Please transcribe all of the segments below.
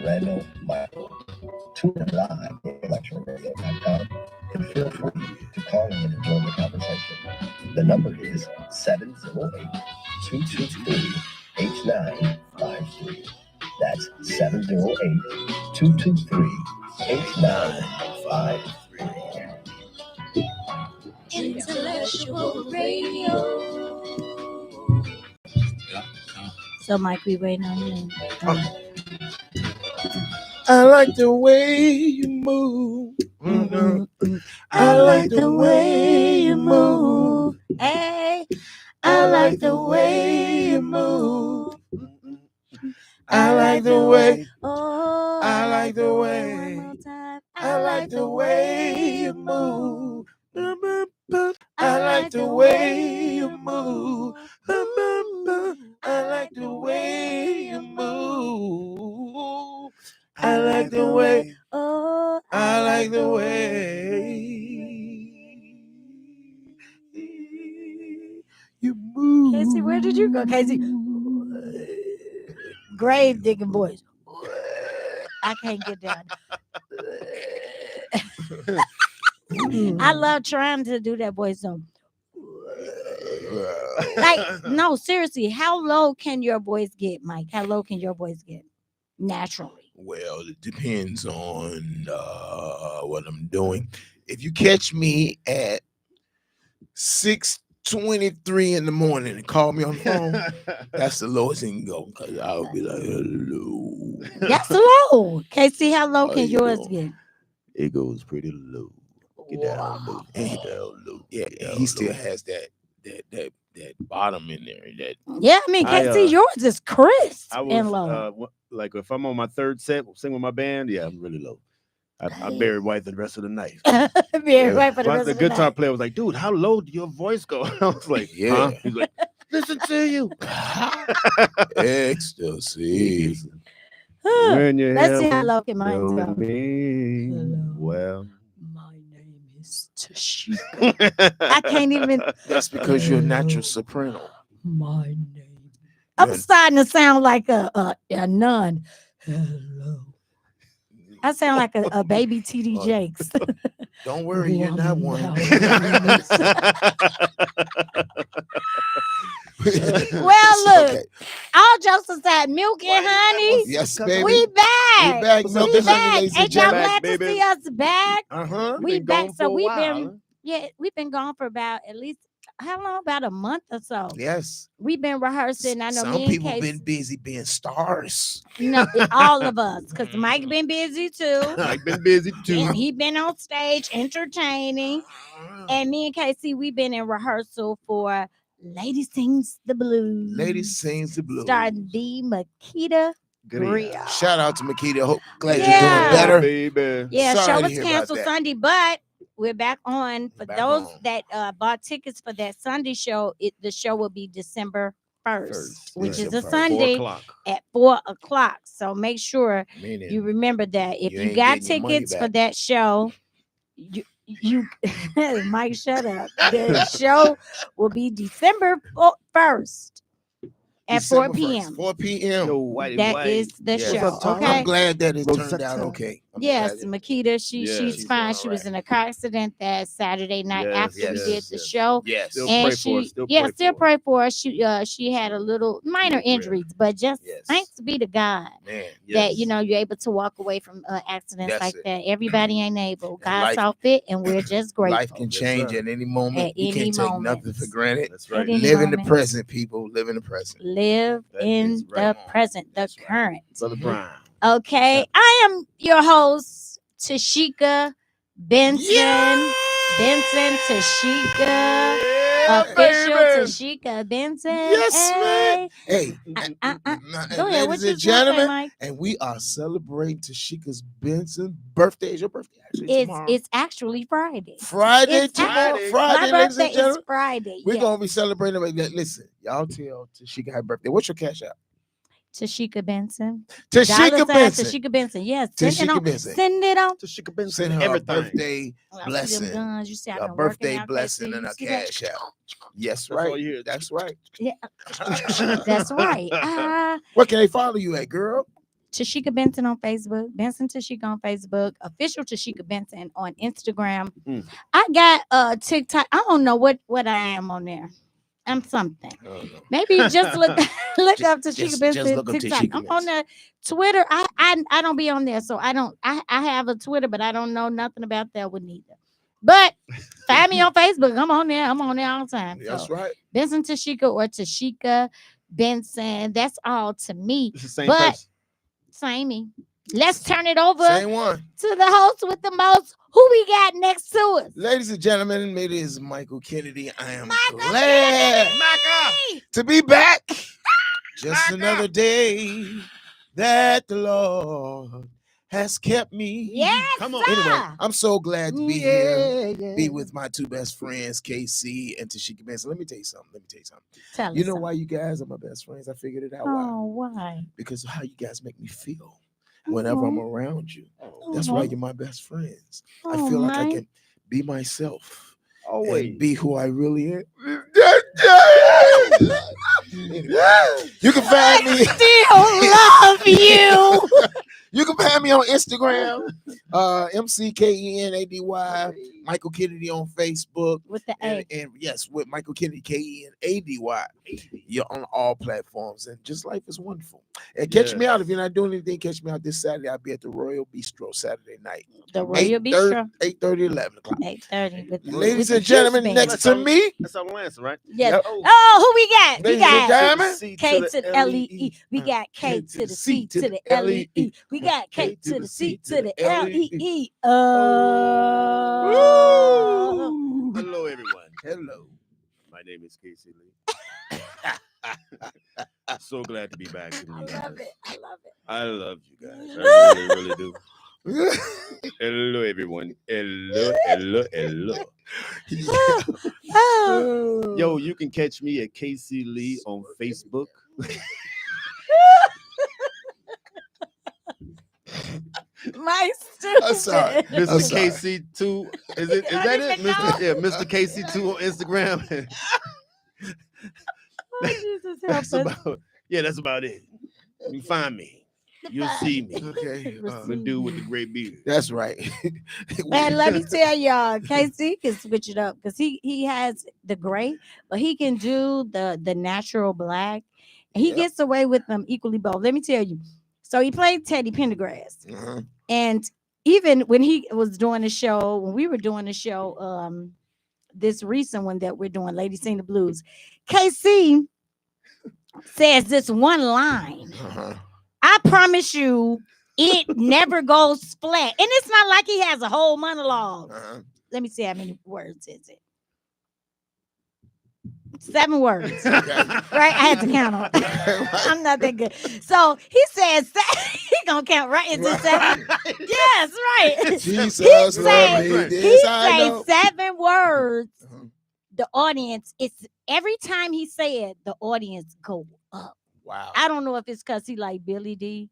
Randall Michael. Tune in live at IntellectualRadio.com and feel free to call in and join the conversation. The number is 708-223-8953. That's 708-223-8953. Intellectual Radio. So, Mike, we waiting on you. I like the way you move. Mm-hmm. I like the way you move. Hey, I like the way you move. I like the way. Oh, I like the way. One more time. I like the way you move. I like the way you move. I like the way you move. I like the way. Oh, I like the way you move. Casey, where did you go, Casey? Grave digging voice. I can't get down. I love trying to do that voice though. Like, no, seriously, how low can your voice get, Mike? How low can your voice get naturally? Well, it depends on what I'm doing. If you catch me at 6:23 in the morning and call me on the phone, that's the lowest it can go, because I'll be like, hello. That's low. Casey, how low can yours get? It goes pretty low. Get down low. Get down low. Yeah, he still has that bottom in there. Yeah, I mean, Casey, yours is crisp and low. Like if I'm on my third set, sing with my band, yeah, I'm really low. I buried White for the rest of the night. Buried White for the rest of the night. The guitar player was like, dude, how low did your voice go? I was like, yeah. Huh? He's like, listen to you. Ecstasy. When you Let's see how low can mine go. Well, my name is Tashika. I can't even. That's because you're a natural soprano. My name. I'm starting to sound like a nun. Hello. I sound like a baby TD Jakes. Don't worry, you're not one. Well, look, okay. All jokes aside, Milk and Honey. Yes, baby. We back. We back. We back. Ain't y'all glad to see us back? Uh-huh. We back. So we've been gone for about at least how long? About a month or so. Yes. We've been rehearsing. I know some people been busy being stars. No, all of us, because Mike been busy too. Mike been busy too. And he been on stage entertaining. And me and Casey, we've been in rehearsal for Lady Sings the Blues. Lady Sings the Blues. Starring the Makita. Shout out to Makita. Glad you're doing better. Baby. Yeah, show was canceled Sunday, but we're back on. For those that bought tickets for that Sunday show, the show will be December 1st, which is a Sunday at 4:00. So make sure you remember that. If you got tickets for that show, you Mike, shut up. The show will be December 1st. At 4 p.m. 4 p.m. That is the show. Okay. I'm glad that it turned out okay. Yes, Makita, she's fine. She was in a car accident that Saturday night after we did the show. Yes, and still pray for her. She had a little minor injuries, but just thanks be to God that you're able to walk away from accidents like that. Everybody ain't able. God saw fit, and we're just grateful. Life can change at any moment. You can't take nothing for granted. That's right. Live in the present, people. Live in the present. Live in the present, the current. Brother Brian. Okay, I am your host, Tashika Benson. Benson Tashika. Official Tashika Benson. Yes, man. Hey, go ahead. What you gentlemen, Mike? and we are celebrating Tashika's Benson birthday. Is your birthday actually tomorrow? It's actually Friday. Friday tomorrow. Friday, my birthday is Friday. We're gonna be celebrating. Listen, y'all tell Tashika happy birthday. What's your cash out? Tashika Benson. Tashika Benson. Tashika Benson. Yes. Tashika Benson. Send it on. Tashika Benson. Send her everything. A birthday blessing. A birthday blessing and a cash out. Yes, right. That's right. Yeah. That's right. Where can they follow you at, girl? Tashika Benson on Facebook, Benson Tashika on Facebook, official Tashika Benson on Instagram. I got TikTok. I don't know what I am on there. I'm something. Maybe just look up Tashika Benson TikTok. I'm on the Twitter. I don't be on there, so I have a Twitter, but I don't know nothing about that one either. But find me on Facebook. I'm on there all the time. That's right. Benson Tashika or Tashika Benson. That's all to me. It's the same but person. Samey. Let's turn it over Same one. to the host with the most. Who we got next to us? Ladies and gentlemen, it is Michael Kennedy. I am glad to be back. Just another day that the Lord has kept me. Yes, Come on. Anyway, I'm so glad to be here. Be with my two best friends, KC and Tashika Benson. Let me tell you something. Tell You us know something. why you guys are my best friends? I figured it out. Oh, why? Because of how you guys make me feel whenever I'm around you. That's why you're my best friends. I feel like I can be myself. And be who I really am. You can find me. I still love you. You can find me on Instagram, McKenady, Michael Kennedy on Facebook. With the A. And yes, with Michael Kennedy, Kenady. You're on all platforms. And just life is wonderful. And catch me out. If you're not doing anything, catch me out this Saturday. I'll be at the Royal Bistro Saturday night. The Royal Bistro. 8:30, 11 o'clock. 8:30. Ladies and gentlemen, next to me. That's our answer, right? Yes. Yep. Oh, who we got? We Ladies and got gentlemen. K to the L-E-E. We got K to the C to the L-E-E. We got K to the C to the L-E-E. Hello, everyone. Hello. My name is Casey Lee. So glad to be back with you guys. I love you guys. I really, really do. Hello, everyone. Hello. Yo, you can catch me at KC Lee on Facebook. My stupid. I'm sorry. Mr. KC2. Is that it? Mr. KC2 on Instagram. That's about it. You find me. You'll see me. Okay. The dude with the great beard. That's right. Man, let me tell y'all, KC can switch it up because he has the gray, but he can do the natural black. And he gets away with them equally both. Let me tell you. So he played Teddy Pendergrass. And even when he was doing the show, when we were doing the show, this recent one that we're doing, Lady Sing the Blues, KC says this one line. I promise you, it never goes flat. And it's not like he has a whole monologue. Let me see how many words is it. 7 words. Okay. Right? I had to count on. I'm not that good. So he says, he gonna count, right? Is it 7? Yes, right. Jesus, he says 7 words. The audience, it's every time he say it, the audience go up. Wow. I don't know if it's because he like Billy D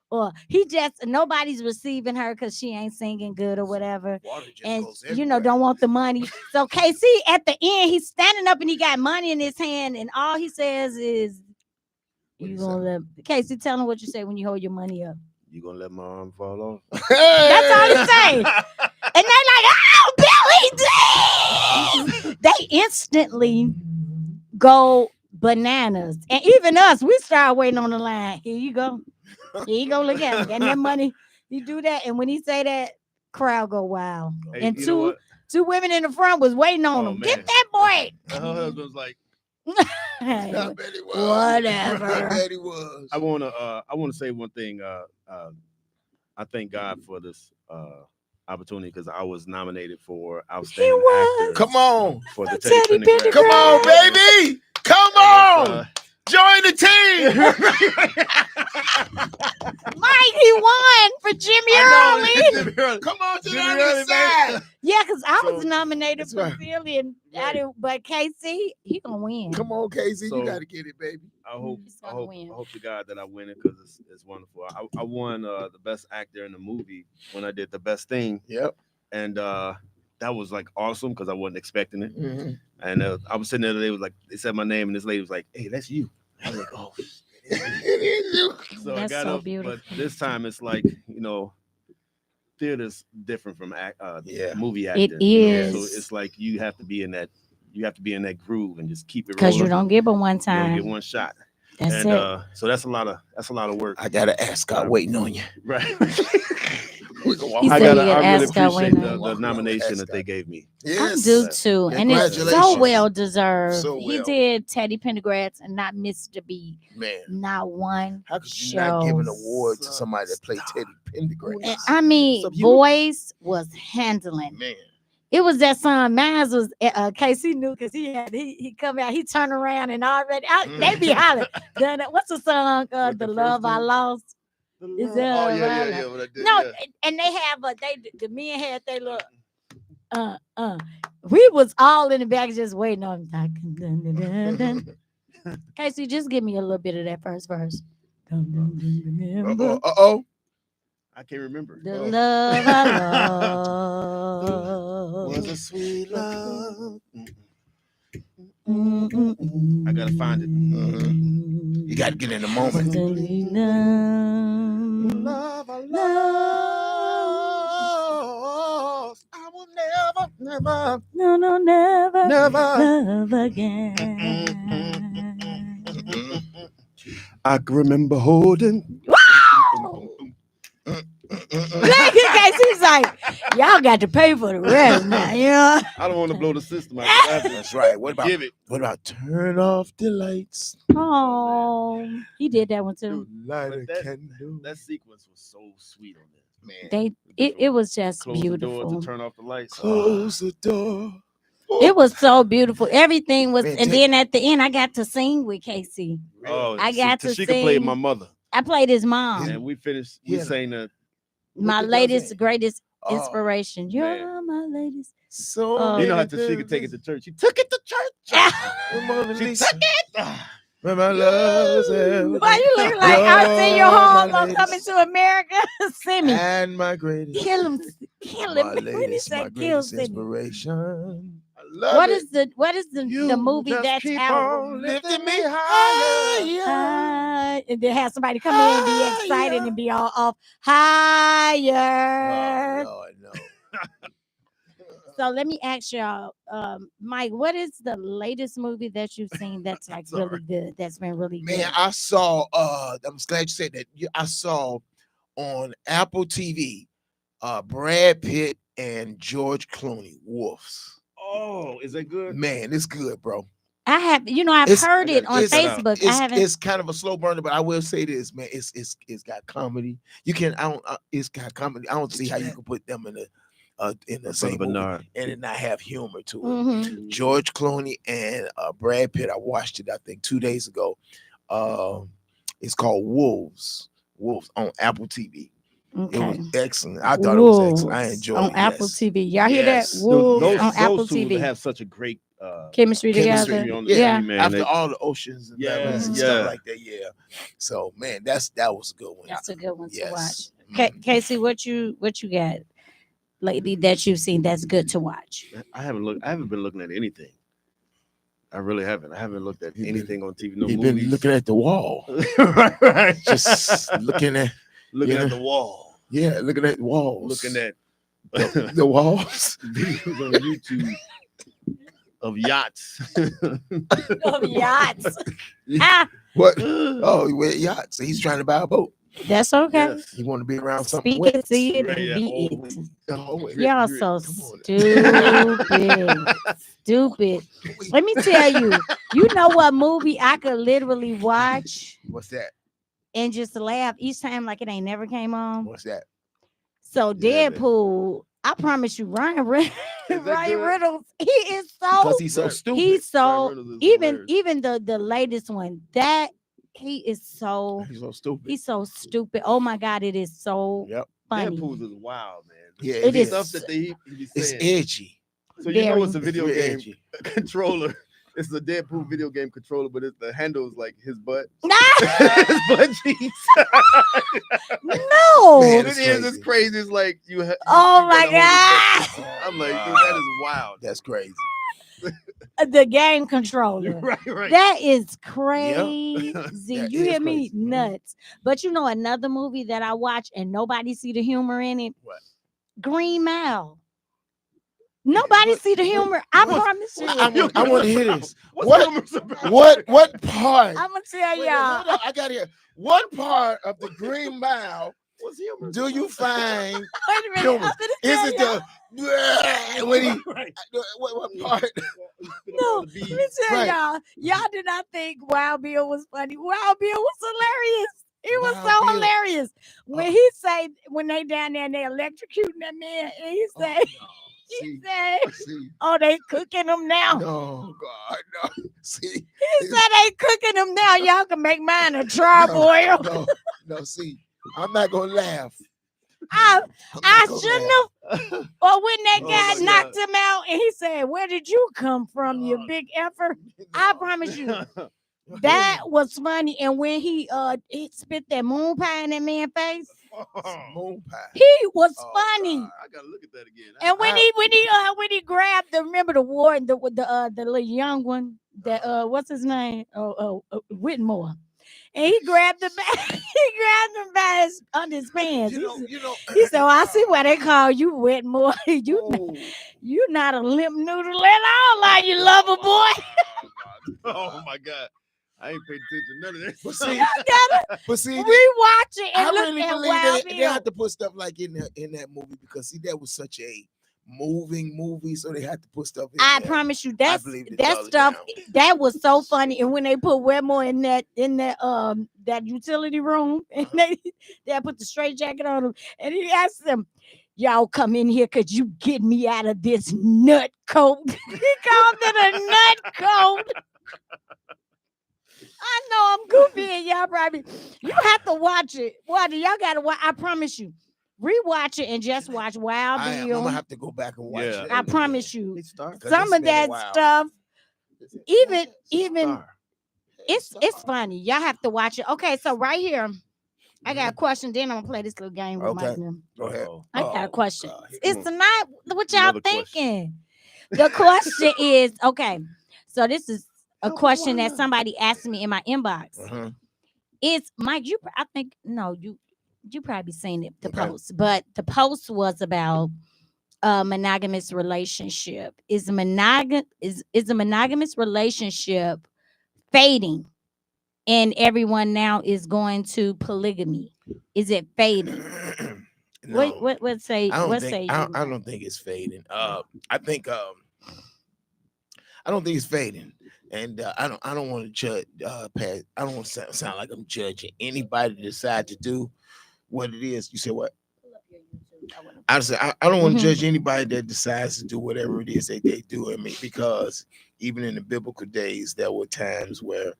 or he just nobody's receiving her because she ain't singing good or whatever. And don't want the money. So KC at the end, he's standing up and he got money in his hand, and all he says is, "You gonna let KC tell him what you say when you hold your money up? You gonna let my arm fall off?" That's all he say. And they like, "Oh, Billy D!" They instantly go bananas, and even us, we start waiting on the line. Here you go. Look at him getting that money. You do that, and when he say that, crowd go wild. Hey, and two women in the front was waiting on him. Man. Get that boy. Her husband was like, I bet he was. Whatever. I bet he was. I wanna say one thing. I thank God for this opportunity because I was nominated for outstanding actor. Come on. For the Teddy Pendergrass. Come on, baby. Come on. Join the team. Mike, he won for Jimmy Early. Come on to the other side. Yeah, because I was nominated for Philly, and but KC, he gonna win. Come on, KC, you gotta get it, baby. I hope to God that I win it because it's wonderful. I won the best actor in the movie when I did The Best Thing. Yep. And that was like awesome because I wasn't expecting it. Mm-hmm. And I was sitting there, they said my name, and this lady was like, "Hey, that's you." I was like, "Oh." It is you. So That's I got so up, beautiful. but this time it's like, theater's different from movie acting. It is. So it's like you have to be in that groove and just keep it rolling. Because you don't give it one You don't time. get one shot. That's and it. So that's a lot of work. I gotta ask God waiting on you. Right. He I said really ask God appreciate waiting on the nomination that they gave me. I do too, and it's so Congratulations. well deserved. So He well. did Teddy Pendergrass and not Mr. B. Man, Not one. how could you show. not give an award to somebody that played Teddy Pendergrass? And, I mean, voice was handling. Man, It was that song. Mine was KC knew because he come out, he turned around and already they be hollering. What's the song? The Love I Lost. Is that oh yeah. What I did, no, yeah. and they have the men had they look. We was all in the back just waiting on him. Casey, just give me a little bit of that first verse. Uh-oh. I can't remember. The love I lost Was a sweet love. I gotta find it. You gotta get in the moment. Love I lost. I will never. No, never Never. love again. I can remember holding. He's like, y'all got to pay for the rest now, you know. I don't want to blow the system out. That's right. What about turn off the lights? Oh, he did that one too. Light a candle. That sequence was so sweet on that. Man. It was just Close beautiful. the door to turn off the lights. Close the door. It was so beautiful. Everything was, Man, and then at the end, I got to sing with Casey. Oh, I got to she could play sing. my mother. I played his mom. And we finished. We Yeah. sang the. My What the latest, girl greatest Oh, inspiration. You're man. my latest. So You know how she could take it to church. She took it to church. She took it. When my love's Why you look like I'll send you home? I'm coming to America. Send me. and my greatest. Kill him. My When he latest, my said kill, greatest send me. inspiration. I love What it. is the You movie just that's keep out? on lifting me higher. And then have somebody come in and be excited Higher. and be all off higher. Oh, Lord, no. So let me ask y'all, Mike, what is the latest movie that you've seen that's like really good? That's been really good. Man, I saw. I'm glad you said that. I saw on Apple TV, Brad Pitt and George Clooney, Wolves. Oh, is that good? Man, it's good, bro. I have, I've It's- heard it on it's- Facebook. I haven't. It's kind of a slow burner, but I will say this, man. It's got comedy. You can. It's got comedy. I don't see how you can put them in the same movie Bernard. and it not have humor to it. Mhm. George Clooney and Brad Pitt. I watched it, I think, 2 days ago. It's called Wolves. Wolves on Apple TV. It Okay. was excellent. I thought it was excellent. I Wolves enjoyed on it. Apple yes. TV. Y'all hear Yes. that? Wolves Those- on Apple two TV. have such a great Chemistry Chemistry together. on the Yeah. screen, man. After all the oceans and Yeah, lemons and yeah. stuff like that, yeah. So man, that was a good one. That's a good one to Yes. watch. Casey, what you got lately that you've seen that's good to watch? I haven't been looking at anything. I really haven't. I haven't looked at You've been- anything on TV. No You've movies. been looking at the wall, right. just looking at looking yeah. at the wall. yeah, looking at walls, Looking at the walls. videos on YouTube of yachts. Of yachts. What? Oh, he went yachts. He's trying to buy a boat. That's okay. Yes. He want to be around something. Speak wet. it, see it, Right, and yeah. be Oh, it. Oh, wait. Y'all Come so on. stupid. Let me tell you, you know what movie I could literally watch What's that? and just laugh each time like it ain't never came on? What's that? So Yeah, Deadpool, I promise you, Ryan that good? Reynolds, he is so Because he's so stupid. he's so Ryan Reynolds is even hilarious. the latest one that he is so He's so stupid. he's so stupid. Oh my god, it is so Yep. funny. Deadpool is wild, man. Yeah, It it is. is. Stuff that he be It's saying. edgy. So you know Very. it's a video It's real game edgy. controller. It's a Deadpool video game controller, but the handle is like his butt. Nah, His butt cheeks. no. Man, It is. It's crazy. It's like you. Oh you my gotta hold his butt god. cheeks. I'm like, dude, that is wild. That's crazy. the game controller. Right. That is crazy. That You is hear me? crazy. Nuts. But you know another movie that I watch and nobody see the humor in it? What? Green Mile. Nobody see the humor. I promise you. I want to hear this. What part? I'm gonna tell Wait, y'all. hold on, I got here. What part of the Green Mile do you find Wait a minute. humor? I'm gonna Is tell it y'all. the when he what part? No, let me tell y'all. Y'all did not think Wild Bill was funny. Wild Bill was hilarious. It was Wild so Bill. hilarious when he say when they down there and they electrocuting that man, and he say. He said, "Oh, they cooking them now." No, God, no. See, he said they cooking them now. Y'all can make mine a charboil. No. See, I'm not gonna laugh. I shouldn't have. Or when that guy knocked him out, and he said, "Where did you come from, you big effer?" I promise you, that was funny. And when he spit that moon pie in that man's face. Moon pie. He was funny. God, I gotta look at that again. And when he grabbed remember the warden, the little young one, that what's his name? Whitmore. And he grabbed him by under his pants. He said, "I see why they call you Whitmore. you not a limp noodle at all, are you, lover boy?" Oh my God. I ain't paid attention to none of that. But see, rewatch it and I look really at believe Wild they Bill. have to put stuff like in that movie because see that was such a moving movie, so they had to put stuff in I there. promise you that stuff down. that was so funny. And when they put Wedmore in that utility room and they put the straight jacket on him and he asked them, "Y'all come in here, could you get me out of this nut coat?" He called it a nut coat. I know I'm goofy and y'all probably you have to watch it. What y'all gotta watch? I promise you. Rewatch it and just watch Wild Bill. I'm gonna have to go back and watch it. I promise you. Some of that stuff, even it's funny. Y'all have to watch it. Okay, so right here, I got a question. Then I'm gonna play this little game with Mike. Go ahead. I got a question. God. It's tonight. What y'all thinking? The question is okay. So this is a question that somebody asked me in my inbox. It's Mike. You probably seen it, the post, but the post was about a monogamous relationship. Is a monogamous relationship fading, and everyone now is going to polygamy? Is it fading? No. What say? I don't think it's fading. I think I don't think it's fading. And I don't want to judge. I don't want to sound like I'm judging anybody to decide to do what it is. You say what? I don't want to judge anybody that decides to do whatever it is they do. I mean, because even in the biblical days, there were times where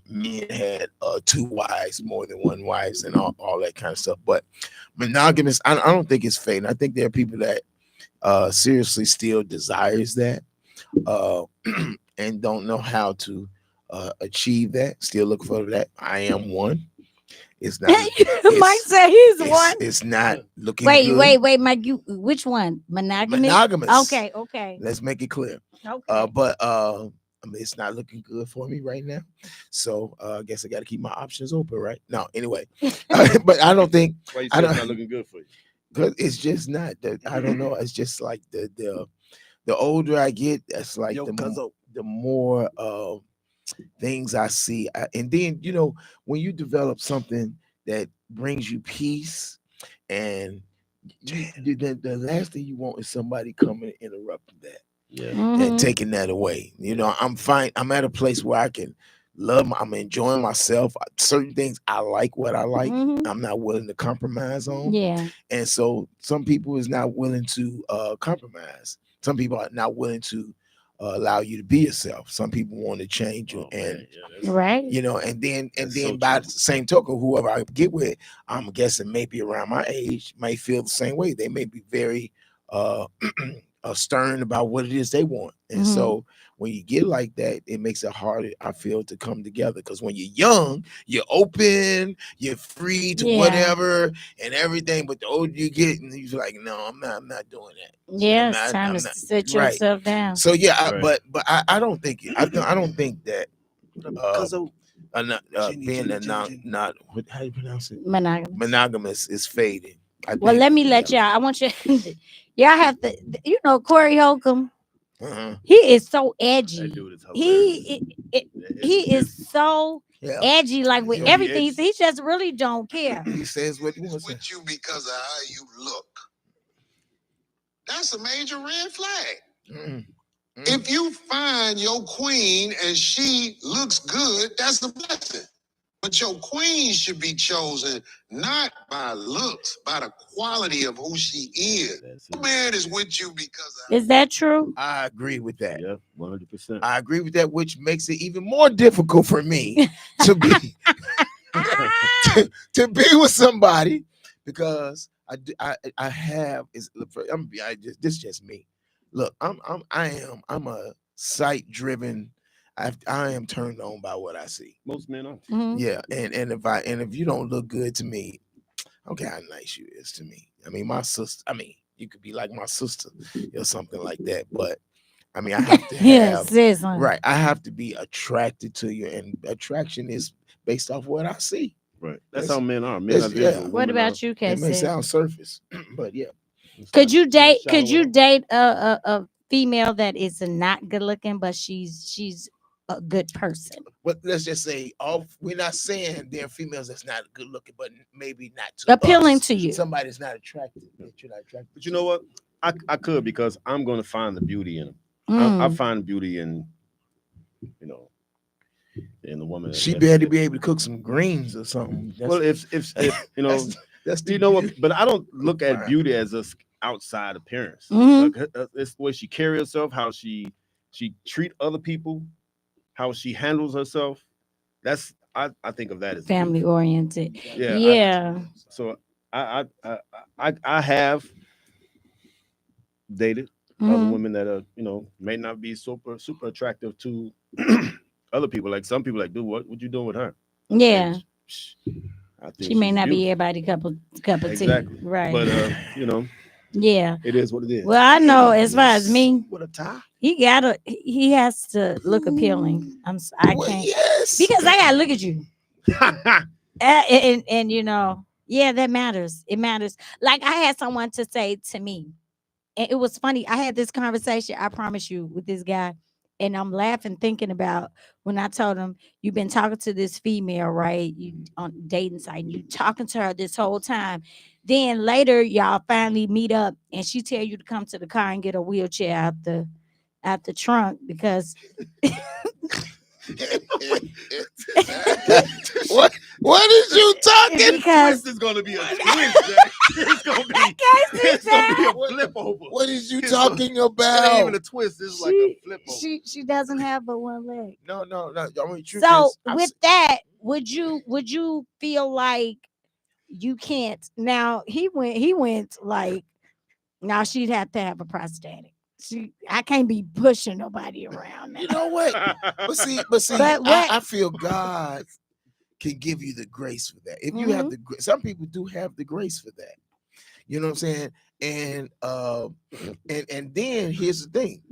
men had two wives, more than one wives, and all that kind of stuff. But monogamous, I don't think it's fading. I think there are people that seriously still desires that. And don't know how to achieve that. Still look for that. I am one. It's not. Mike said he's one. It's not looking. Wait, Mike. Which one? Monogamous. Monogamous. Okay. Let's make it clear. Okay. But I mean, it's not looking good for me right now. So I guess I got to keep my options open, right? No, anyway. But I don't think. Why you say it's not looking good for you? Because it's just not. I don't know. It's just like the older I get, that's like the more things I see. And then, when you develop something that brings you peace, and the last thing you want is somebody coming and interrupting that and taking that away. I'm fine. I'm at a place where I can love. I'm enjoying myself. Certain things I like what I like. I'm not willing to compromise on. Yeah. And so some people is not willing to compromise. Some people are not willing to allow you to be yourself. Some people want to change you, right. And then by the same token, whoever I get with, I'm guessing maybe around my age might feel the same way. They may be very stern about what it is they want. And so when you get like that, it makes it harder, I feel, to come together. Because when you're young, you're open, you're free to whatever and everything. But the older you get, and you're like, no, I'm not doing that. Yeah, it's time to sit yourself down. So but I don't think I don't think that being not how do you pronounce it? Monogamous is fading. Well, let me let y'all. I want you. Y'all have to. You know, Corey Holcomb. He is so edgy. He is so edgy, like with everything. He just really don't care. He says what he wants with you because of how you look. That's a major red flag. If you find your queen and she looks good, that's a blessing. But your queen should be chosen not by looks, by the quality of who she is. The man is with you because of... Is that true? I agree with that. Yeah, 100%. I agree with that, which makes it even more difficult for me to be to be with somebody, because I have is this is just me. Look, I'm a site driven. I am turned on by what I see. Most men are. Yeah, and if you don't look good to me, I don't care how nice you is to me. I mean, my sister. I mean, you could be like my sister or something like that. But I mean, I have to have right. I have to be attracted to you, and attraction is based off what I see. Right. That's how men are. Men are visual. What about you, Casey? It may sound surface, but yeah. Could you date a female that is not good looking, but she's a good person? But let's just say, we're not saying there are females that's not good looking, but maybe not appealing to you. Somebody's not attracted. That you're not attracted. But you know what? I could, because I'm going to find the beauty in them. I find beauty in, in the woman. She better be able to cook some greens or something. Well, if you know, that's you know what? But I don't look at beauty as a outside appearance. It's the way she carries herself, how she treat other people, how she handles herself. That's I think of that as family oriented. Yeah. So I have dated other women that are may not be super attractive to other people. Like some people, like, dude, what you doing with her? Yeah. I think she may not be everybody's cup of tea. Right. But yeah, it is what it is. Well, I know as far as me, with a tie, he has to look appealing. I can't because I gotta look at you. and that matters. It matters. Like I had someone to say to me, and it was funny. I had this conversation, I promise you, with this guy, and I'm laughing thinking about when I told him, you've been talking to this female, right? You on dating site, and you talking to her this whole time. Then later, y'all finally meet up, and she tell you to come to the car and get a wheelchair out the trunk because. What is you talking? Because this is gonna be a twist. It's gonna be a flip over. What is you talking about? It ain't even a twist. It's like a flip over. She doesn't have but one leg. No. I mean, so with that, would you feel like you can't? Now he went like, now she'd have to have a prosthetic. I can't be pushing nobody around now. You know what? But see, I feel God can give you the grace for that. If you have the grace, some people do have the grace for that. You know what I'm saying? And then here's the thing.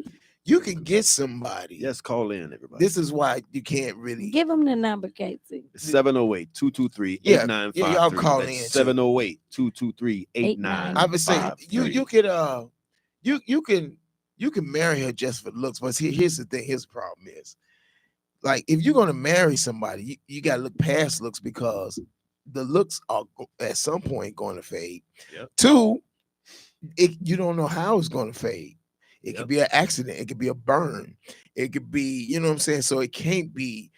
You can get somebody. Yes, call in, everybody. This is why you can't really give them the number, Casey. 708-223-8953. Yeah, y'all call in. 708-223-8953. I would say you can marry her just for looks, but here's the thing. Here's the problem is, like, if you're gonna marry somebody, you gotta look past looks, because the looks are at some point going to fade. Yep. Two, you don't know how it's going to fade. It could be an accident. It could be a burn. It could be, you know what I'm saying? So it can't be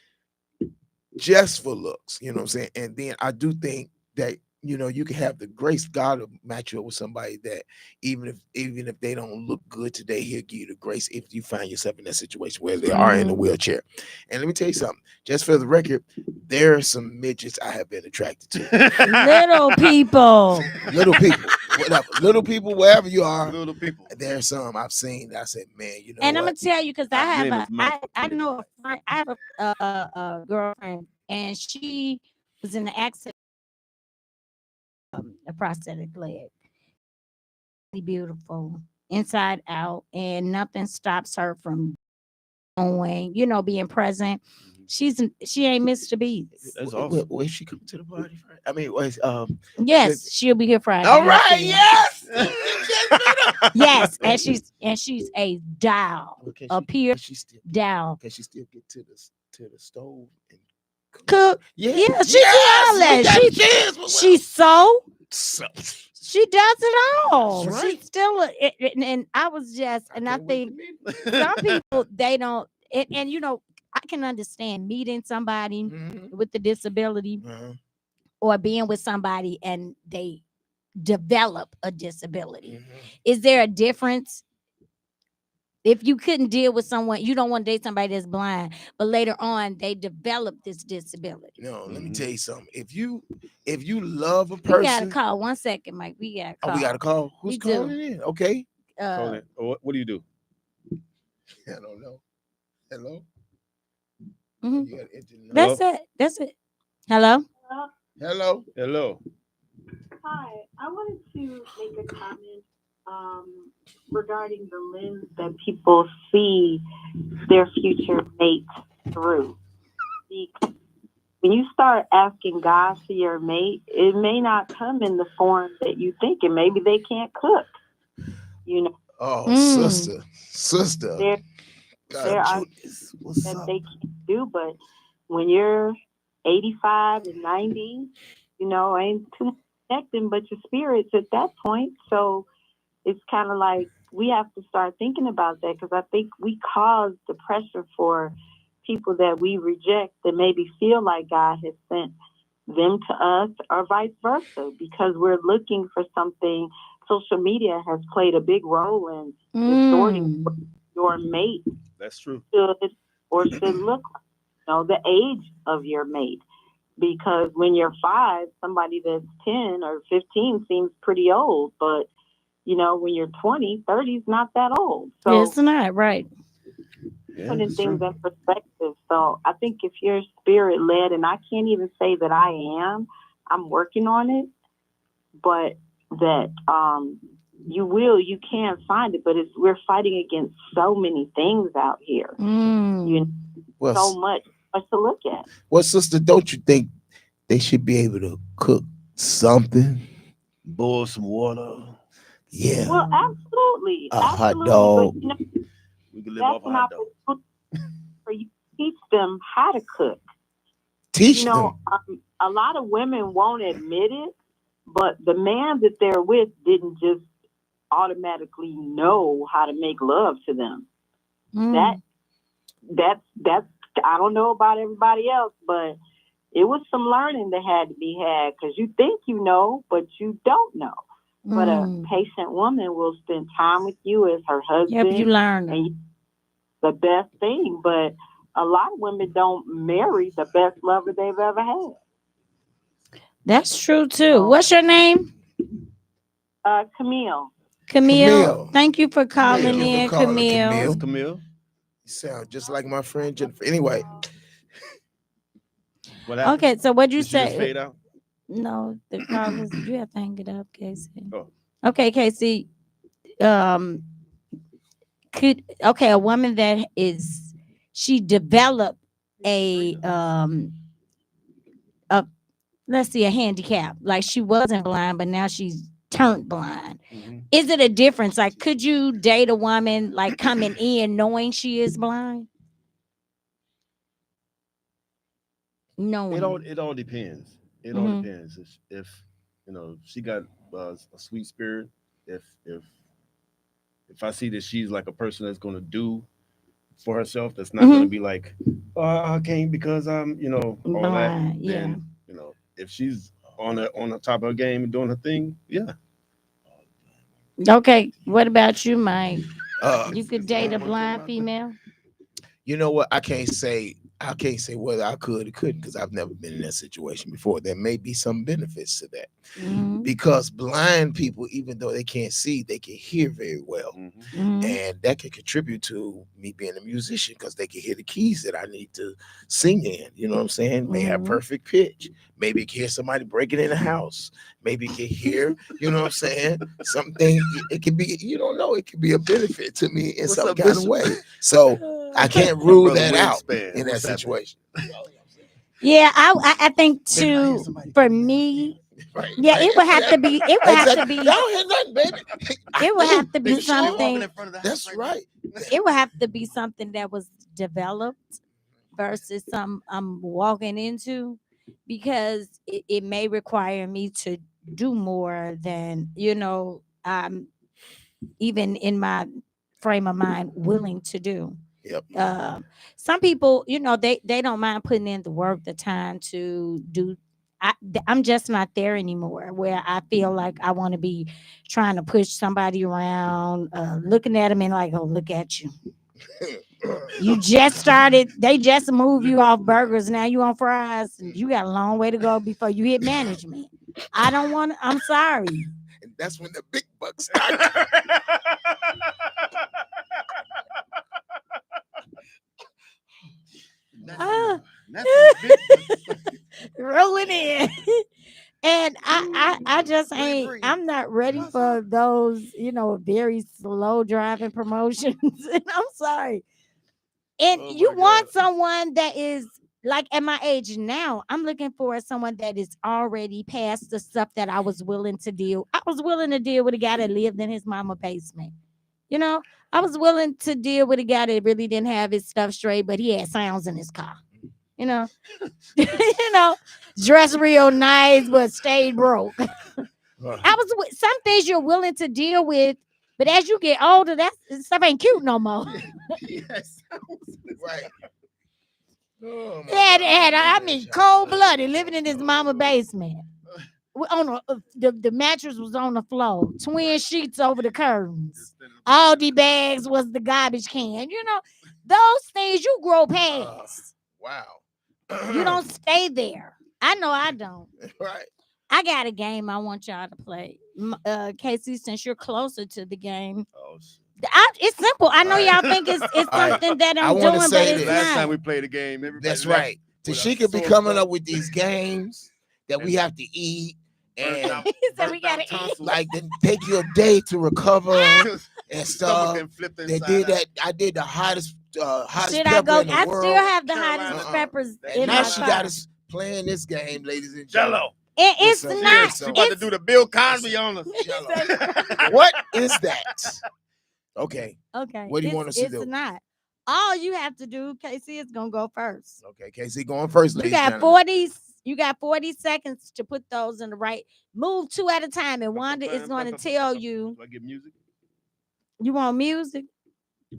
just for looks, you know what I'm saying? And then I do think that, you can have the grace. God will match you up with somebody that even if they don't look good today, he'll give you the grace if you find yourself in that situation where they are in a wheelchair. And let me tell you something, just for the record, there are some midgets I have been attracted to. Little people. whatever. Little people, wherever you are. Little people. There's some I've seen. I said, man, you know. And what? I'm gonna tell you because I name is Mike. know a friend. I have a girlfriend, and she was in an accident, a prosthetic leg. Beautiful inside out, and nothing stops her from going, being present. She ain't missed a beat. That's awesome. Will she come to the party? I mean, yes, she'll be here Friday. All right, yes. Yes, and she's a doll. Appear doll. Can she still get to the stove and cook? Yeah, she do all that. She sew. She does it all. That's right. She's still and I was just, and I think some people they don't, and I can understand meeting somebody with a disability or being with somebody and they develop a disability. Is there a difference? If you couldn't deal with someone, you don't want to date somebody that's blind, but later on they develop this disability. No, let me tell you something. If you love a person, we got to call. 1 second, Mike. We got to call. we got to call. Who's calling in? Okay. What do you do? I don't know. Hello. That's it. Hello. Hello. Hi, I wanted to make a comment regarding the lens that people see their future mate through. When you start asking God for your mate, it may not come in the form that you think, and maybe they can't cook. Oh, sister. There are things that they can't do, but when you're 85 and 90, ain't too much connecting but your spirits at that point. So it's kind of like we have to start thinking about that, because I think we cause the pressure for people that we reject that maybe feel like God has sent them to us, or vice versa, because we're looking for something. Social media has played a big role in distorting what your mate That's true. should look like, the age of your mate. Because when you're 5, somebody that's 10 or 15 seems pretty old, but when you're 20, 30 is not that old. So it's not right. Putting things in perspective. So I think if you're spirit led, and I can't even say that I'm working on it, but that you can find it. But we're fighting against so many things out here. So much to look at. Well, sister, don't you think they should be able to cook something? Boil some water. Yeah. Well, absolutely. A hot dog. But, we can live off a hot dog. For you to teach them how to cook. Teach them. A lot of women won't admit it, but the man that they're with didn't just automatically know how to make love to them. That's I don't know about everybody else, but it was some learning that had to be had, because you think you know, but you don't know. But a patient woman will spend time with you as her husband. Yep, you learn. And the best thing, but a lot of women don't marry the best lover they've ever had. That's true too. What's your name? Camille. Camille. Thank you for calling in, Camille. Camille. You sound just like my friend Jennifer. Anyway. Okay, so what'd you say? Just fade out? No, the call is, you have to hang it up, Casey. Oh. Okay, Casey. A woman that she developed a handicap. Like she wasn't blind, but now she's turned blind. Is it a difference? Like, could you date a woman like coming in knowing she is blind? No. It all depends. It all depends. If she got a sweet spirit, if I see that she's like a person that's going to do for herself, that's not going to be like, I can't because I'm, all blind, that. Then, if she's on the top of her game and doing her thing, yeah. Okay. What about you, Mike? You could date a blind female? You know what? I can't say I can't say whether I could or couldn't because I've never been in that situation before. There may be some benefits to that because blind people, even though they can't see, they can hear very well. And that can contribute to me being a musician because they can hear the keys that I need to sing in. You know what I'm saying? They have perfect pitch. Maybe you can hear somebody breaking in the house. Maybe you can hear, you know what I'm saying? Something, it can be, you don't know, it can be a benefit to me in some kind of way. So I can't rule that out in that situation. Yeah, I think too, for me, it would have to be, it would have to be, y'all hear nothing, baby. It would have to be something. That's right. It would have to be something that was developed versus some I'm walking into, because it may require me to do more than, even in my frame of mind willing to do. Yep. Some people, they don't mind putting in the work, the time to do. I'm just not there anymore where I feel like I want to be trying to push somebody around, looking at them and like, oh, look at you. You just started, they just moved you off burgers. Now you on fries. And you got a long way to go before you hit management. I don't want to, I'm sorry. And that's when the big bucks start. Rolling in. And I just ain't, I'm not ready for those, very slow driving promotions. And I'm sorry. And you want someone that is like at my age now, I'm looking for someone that is already past the stuff that I was willing to deal. I was willing to deal with a guy that lived in his mama's basement. I was willing to deal with a guy that really didn't have his stuff straight, but he had sounds in his car. Dressed real nice, but stayed broke. Some things you're willing to deal with, but as you get older, that stuff ain't cute no more. Yes, right. Oh, I mean, cold-blooded, living in his mama basement. The mattress was on the floor, twin sheets over the curtains. Aldi bags was the garbage can. Those things you grow past. Wow. You don't stay there. I know I don't. Right. I got a game I want y'all to play. Casey, since you're closer to the game. It's simple. I know y'all think it's something that I'm doing, but it's not. Last time we played a game, that's right. Tashika be coming up with these games that we have to eat. And so we gotta eat. Like take your day to recover and stuff. They did that. I did the hottest pepper in the world. I still have the hottest peppers in now my she got us playing this game, ladies and gentlemen. Jello. It's not. She about to do the Bill Cosby on us. What is that? Okay. What do you want us to do? It's not. All you have to do, Casey, is gonna go first. Okay, Casey going first. You got 40. You got 40 seconds to put those in the right. Move two at a time, and Wanda is going to tell you. Do I get music? You want music?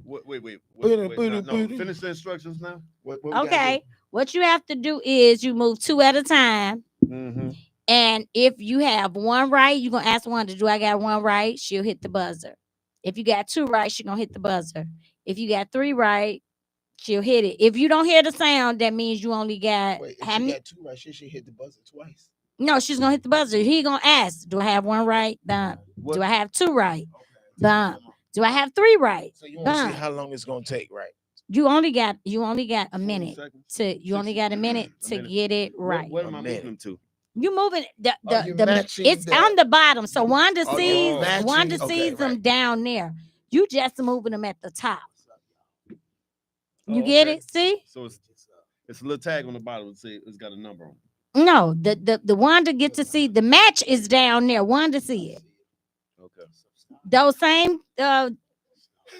Wait. No, finish the instructions now. What okay. What you have to do is you move two at a time. Mm-hmm. And if you have one right, you're going to ask Wanda, do I got one right? She'll hit the buzzer. If you got two right, she's going to hit the buzzer. If you got three right, she'll hit it. If you don't hear the sound, that means you only got. Wait, if she got two right, she should hit the buzzer twice. No, she's gonna hit the buzzer. He gonna ask, do I have one right? Bump. Do I have two right? Bump. Do I have three right? So you want to see how long it's gonna take, right? You only got a minute to get it right. What am I moving to? You moving it's on the bottom. So Wanda sees them down there. You just moving them at the top. You get it? See? So it's a little tag on the bottom. It's got a number on it. No, the Wanda get to see the match is down there. Wanda see it. Okay. Those same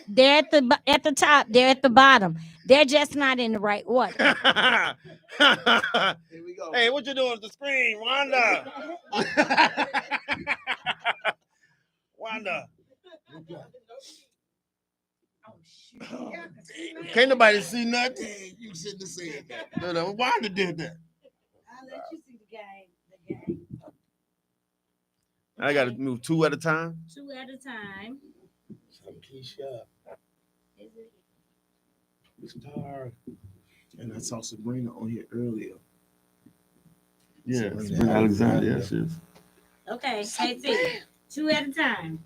they're at the top, they're at the bottom. They're just not in the right order. Here we go. Hey, what you doing at the screen, Wanda? Wanda. Oh, can't nobody see nothing. You shouldn't have said that. No, Wanda did that. I'll let you see the game. I got to move two at a time. Two at a time. Keisha. Star. And I saw Sabrina on here earlier. Yeah, Alexander. Yes, yes. Okay, KC, 2 at a time.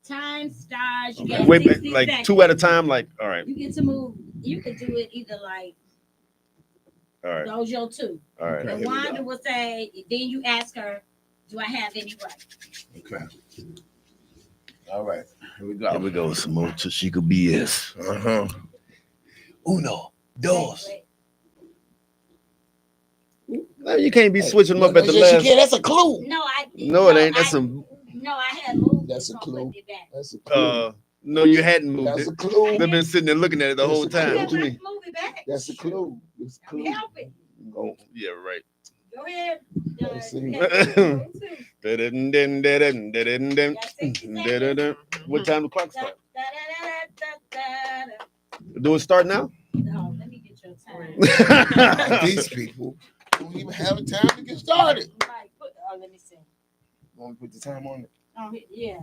Time starts. You got Wait, 60 like seconds. 2 at a time. Like, all right. You get to move. You could do it either like. All right. Those your 2. All right. And Wanda will say. Then you ask her, "Do I have any right?" Okay. All right. Here we go. Here we go. Some more Tashika BS. Uno, dos. No, you can't be switching them up at the last. That's a clue. No, it ain't. That's some. No, I had moved. That's a clue. That's a clue. No, you hadn't moved That's it. a clue. They've been sitting there looking at it the whole time. What you mean? Move it back. That's a clue. It's a clue. Help it. Oh, yeah, right. Go ahead. What time the clock start? Do it start now? No, let me get your time. These people don't even have a time to get started. Right. Let me see. You want to put the time on it? Oh, yeah.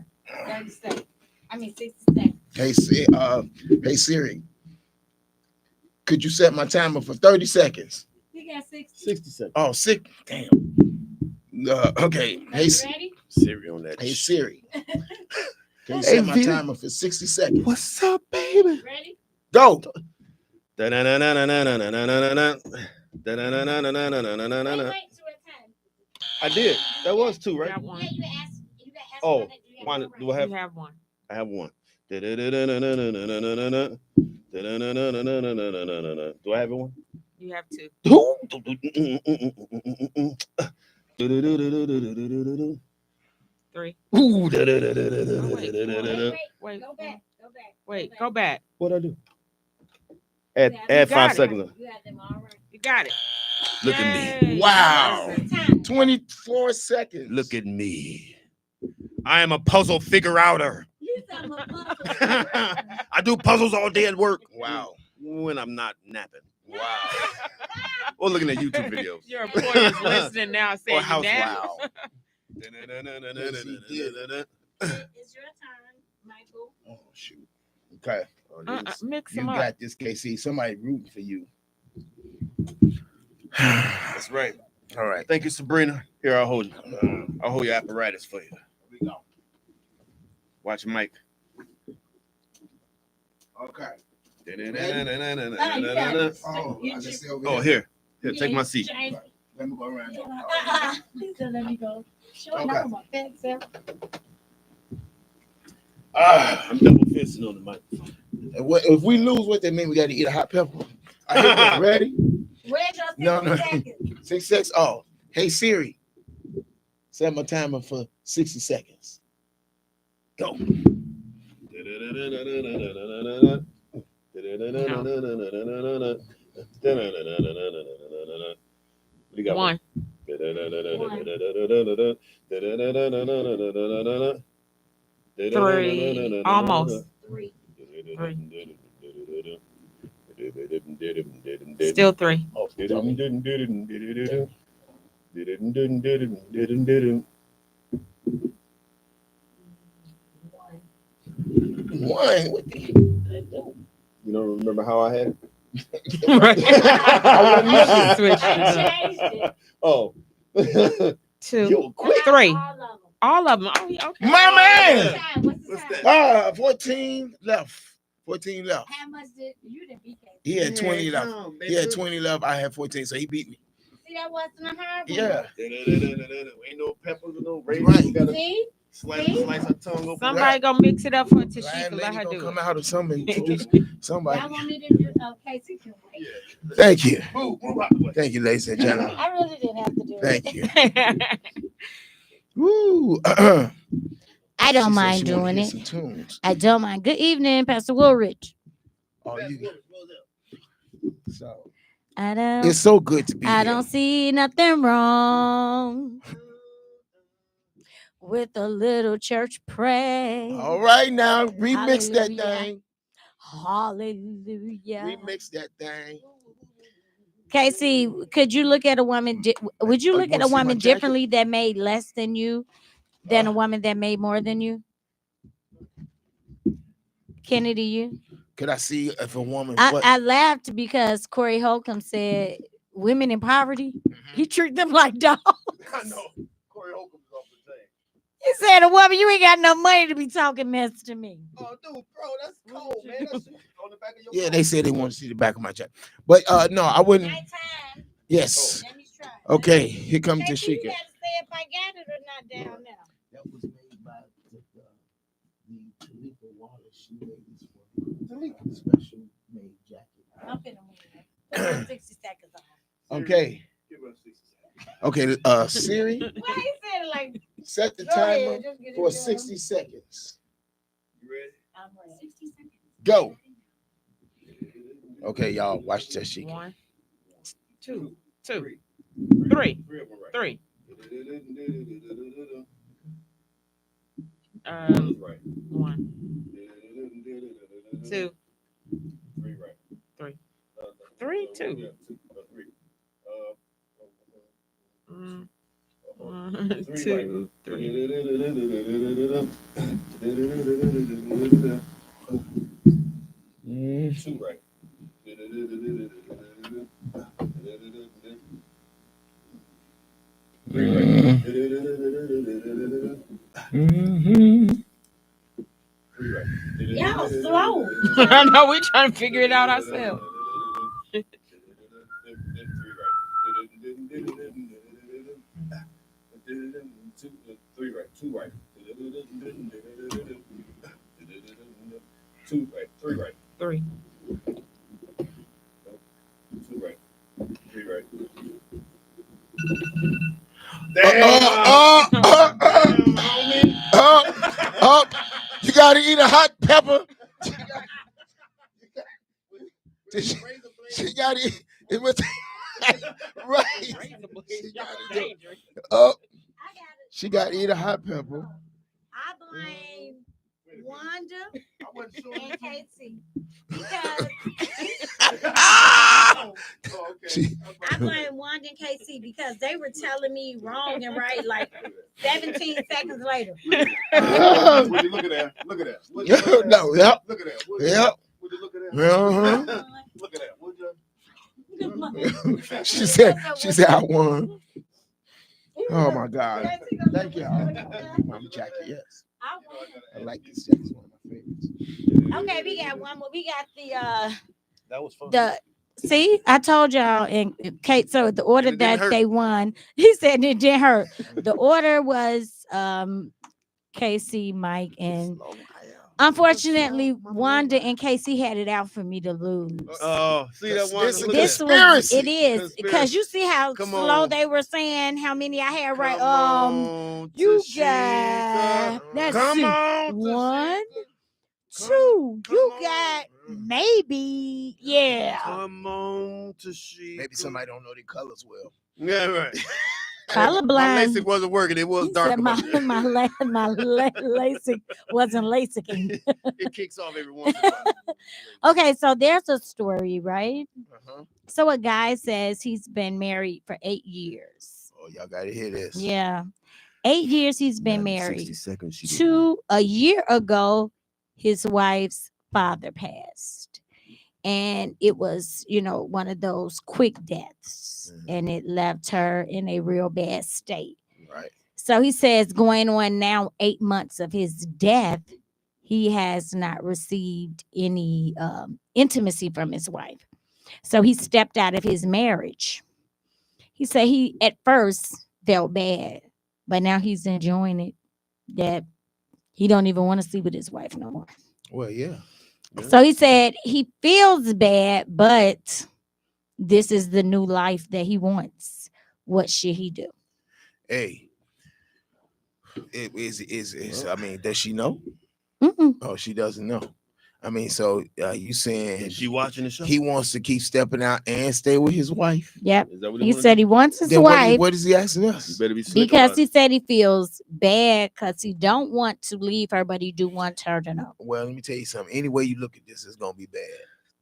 30 seconds. 60 seconds. Hey Siri. Could you set my timer for 30 seconds? You got 60. 60 seconds. Oh, sick. Damn. Okay. Hey, ready? Siri on that. Hey Siri. Can you set my timer for 60 seconds? What's up, baby? Ready? Go. Wait, I did. That was 2, right? Yeah, you asked Oh, one. do I have? You have one. I have 1. Do I have one? You have 2. 3. Ooh. Wait. Go back. Wait. Go back. What'd I do? Add 5 seconds. You got them all right. You got it. Look at me. Yay. Wow. 24 seconds. Look at me. I am a puzzle figure outer. You some of us. I do puzzles all day at work. Wow. When I'm not napping. Wow. Or looking at YouTube videos. Your employer's listening now saying Or house Wow. It's your time, Michael. Oh, shoot. Okay. Mix You them up. got this, KC. Somebody rooting for you. That's right. All right. Thank you, Sabrina. Here, I'll hold you. I'll hold your apparatus for you. Here we go. Watch Mike. Okay. Oh, I can stay over oh, here. Here, take my seat. Let me go around. Please don't let me go. Show Okay. my fat self. I'm double fisting on the mic. If we lose, what that mean? We got to eat a hot pepper. Ready? Where's your 60 seconds? 6 seconds. Oh, hey Siri. Set my timer for 60 seconds. Go. You got 1. 3. Almost. 3. 3. Still 3. One. What the You don't remember how I had it? Switched I it up. changed it. Oh. 2. You quick. 3. All of them. All of them. Oh, yeah, okay. My man. What's the time? 14 left. 14 left. How much did you didn't beat that? He had 20 left. He had 20 left. I had 14, so he beat me. See, that wasn't a hard one. Yeah. Ain't no peppers or no raisins. Right. You gotta See? slice her tongue open. Somebody gonna mix it up for Blind Tashika. Let lady her gonna do come it. out of something. Introduce somebody. Y'all want me to do Casey can wait. Thank you. Thank you, ladies and gentlemen. I really didn't have to do it. Thank you. Woo. I don't mind doing it. I don't mind. Good evening, Pastor Woolridge. Oh, so I don't. it's so good to be I here. don't see nothing wrong with a little church praise. All right, now remix that Hallelujah. thing. Hallelujah. Remix that thing. Casey, could you look at a woman? Would you Oh, look you at a wanna see my woman jacket? differently that made less than you than a woman that made more than you? Kennedy, you? Could I see if a woman? I laughed because Corey Holcomb said women in poverty, he treat them like dogs. I know. Corey Holcomb's off the chain. He said, a woman, you ain't got no money to be talking mess to me. Oh, dude, bro, that's cold, man. That's on the back of your Yeah, they said they want to see the back of my jacket. But no, I wouldn't. Nighttime. Yes. Let me try. Okay, here comes KC, Tashika. you gotta say if I got it or not down now. That was made by the Talika Wallace. She made this one. Talika special made jacket. I'm finna move it. Put 60 seconds on. Okay. Give us 60 seconds. Okay, Siri, Why you said it like set the go ahead, timer just get it for done. 60 seconds. You ready? I'm ready. 60 seconds. Go. Okay, y'all, watch Tashika. 1, 2, 2, 3, Three of them right. 3. Right. 1, 2, 3 right. 3. 3, 2. Yeah, 2, 3. 1, 2, 3. 2 right. 3 right. Y'all slow. I know we're trying to figure it out ourselves. 3 right. 2 right. 2 right. 3 right. 3. 2 right. 3 right. You gotta eat a hot pepper. She gotta eat it was right. She gotta eat a hot pepper. I blame Wanda and Casey because I blame Wanda and Casey because they were telling me wrong and right like 17 seconds later. Would you look at that? Look at that. Would you look at that? No, yep. Look at that. Would Yep. you look at that? Uh-huh. Look at that. Would you? She said I won. Oh my God. Thank you. Mama jacket, yes. I like this jacket. It's one of my favorites. Okay, we got one more. We got That was fun. see, I told y'all, and Kate, so the order And it didn't that hurt. they won, he said it didn't hurt. The order was Casey, Mike, and unfortunately, Wanda and Casey had it out for me to lose. Oh, see that one? This Look at This that. was it Conspiracy. is because you see how Come slow on. they were saying how many I had right. Come on, You Tashika. got let's Come see. on, 1, Tashika. 2. Come You on. got maybe Come on, Tashika. Maybe somebody don't know their colors well. Yeah, right. My colorblind. LASIK wasn't working. It was He dark. said my about my LASIK wasn't LASIKing. It kicks off every once in a while. Okay, so there's a story, right? Uh-huh. So a guy says he's been married for 8 years. Oh, y'all gotta hear this. Yeah, 8 years he's been married. 60 seconds. She A year ago, his wife's father passed, and it was one of those quick deaths, and it left her in a real bad state. Right. So he says, going on now 8 months of his death, he has not received any intimacy from his wife. So he stepped out of his marriage. He said he at first felt bad, but now he's enjoying it. That he don't even want to sleep with his wife no more. Well, yeah. So he said he feels bad, but this is the new life that he wants. What should he do? Hey. It is I mean, does she know? Mm-mm. Oh, she doesn't know. I mean, so you saying Is she watching the show? he wants to keep stepping out and stay with his wife? Yep. Is that what He wants? said he wants his Then wife what is he asking You us? better be slick because about he it. said he feels bad because he don't want to leave her, but he do want her to know. Well, let me tell you something. Any way you look at this, it's gonna be bad.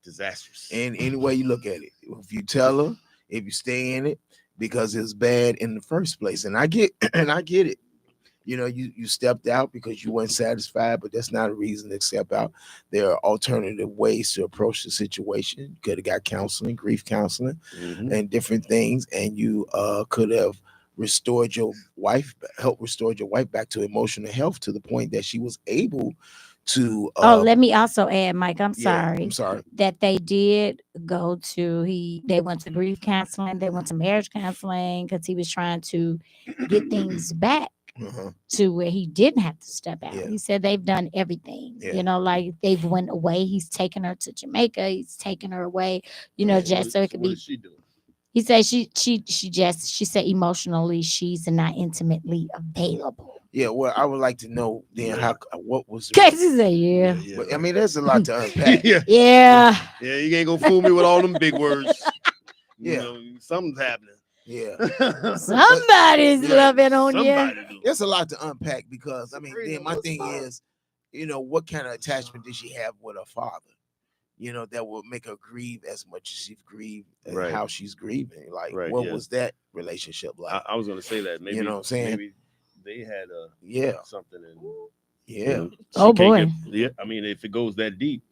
Disastrous. And any way you look at it, if you tell her, if you stay in it, because it's bad in the first place. And I get it. you stepped out because you weren't satisfied, but that's not a reason to step out. There are alternative ways to approach the situation. You could have got counseling, grief counseling, and different things, and you could have helped restore your wife back to emotional health to the point that she was able to. Let me also add, Mike. I'm sorry that they did go to they went to grief counseling, they went to marriage counseling because he was trying to get things back to where he didn't have to step out. He said they've done everything, like they've went away. He's taken her to Jamaica. He's taken her away, just so it could be. What did she do? He said she said emotionally she's not intimately available. Yeah, well, I would like to know then what was. Casey said, yeah. But, I mean, there's a lot to unpack. Yeah, you ain't gonna fool me with all them big words. Something's happening. Yeah, somebody's loving on you. There's a lot to unpack because I mean, then my thing is, what kind of attachment did she have with her father? That will make her grieve as much as she's grieved and how she's grieving. Like, what was that relationship like? I was gonna say that. Maybe, what I'm saying? Maybe they had something in. Oh boy. I mean, if it goes that deep,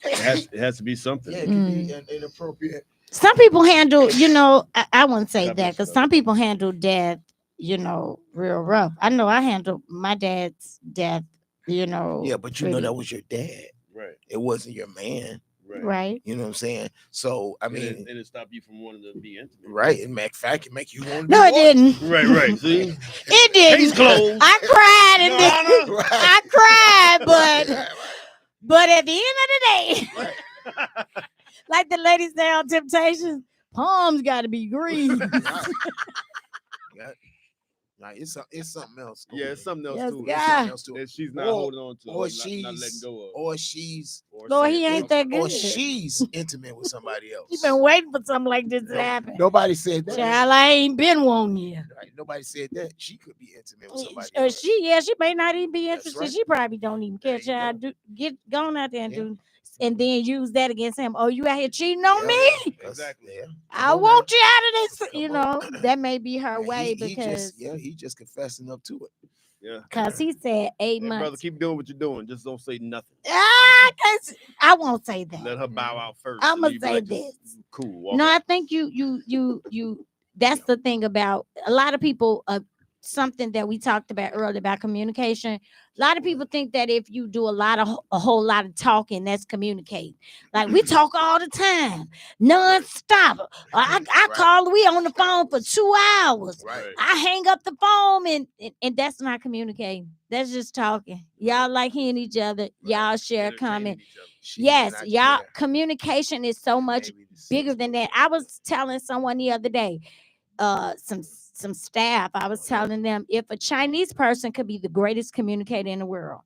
it has to be something. Yeah, it can be inappropriate. Some people handle, I wouldn't say that because some people handle death, real rough. I know I handled my dad's death, Yeah, but that was your dad. Right. It wasn't your man. Right. You know what I'm saying? So I mean, and it stopped you from wanting to be intimate. Right. In fact, it make you want to. No, it didn't. Right. See, it didn't. Case closed. I cried I cried, but at the end of the day, like the lady said on Temptations, palms got to be green. Like it's something else. Yeah, it's something else too. Yeah. It's something else too. That she's not holding on to, or she's not letting go of, or she's. Lord, he ain't that good. Or she's intimate with somebody else. You've been waiting for something like this to happen. Nobody said that. Child, I ain't been one yet. Right. Nobody said that. She could be intimate with somebody else. She may not even be interested. Right. She probably don't even care. Child, get going out there and do. And then use that against him. Oh, you out here cheating on me? Exactly. Yeah. I want you out of this. That may be her way because he just confessing up to it. Yeah. Because he said 8 months. Brother, keep doing what you're doing. Just don't say nothing. I won't say that. Let her bow out first. I'm gonna say this. Cool. No, I think you. That's the thing about a lot of people. Something that we talked about earlier about communication. A lot of people think that if you do a whole lot of talking, that's communicate. Like we talk all the time, nonstop. I call. We on the phone for 2 hours. Right. I hang up the phone and that's not communicating. That's just talking. Y'all like hearing each other. Y'all share comment. Yes, y'all communication is so much bigger than that. I was telling someone the other day, some staff, I was telling them if a Chinese person could be the greatest communicator in the world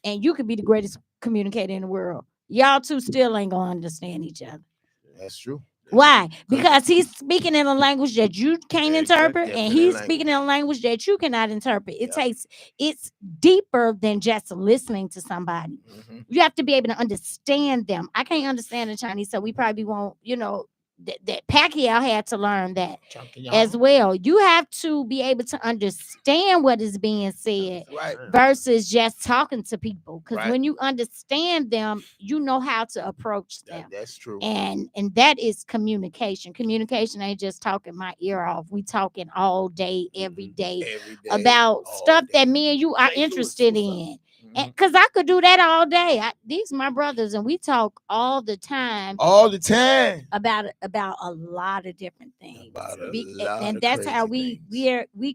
and you could be the greatest communicator in the world, y'all two still ain't gonna understand each other. That's true. Why? Because he's speaking in a language that you can't interpret and he's speaking in a language that you cannot interpret. It's deeper than just listening to somebody. You have to be able to understand them. I can't understand the Chinese, so we probably won't, that Pacquiao had to learn that as well. You have to be able to understand what is being said versus just talking to people. Because when you understand them, you know how to approach them. That's true. And that is communication. Communication ain't just talking my ear off. We talking all day, every day about stuff that me and you are interested in. Because I could do that all day. These are my brothers, and we talk all the time. All the time. About a lot of different things. And that's how we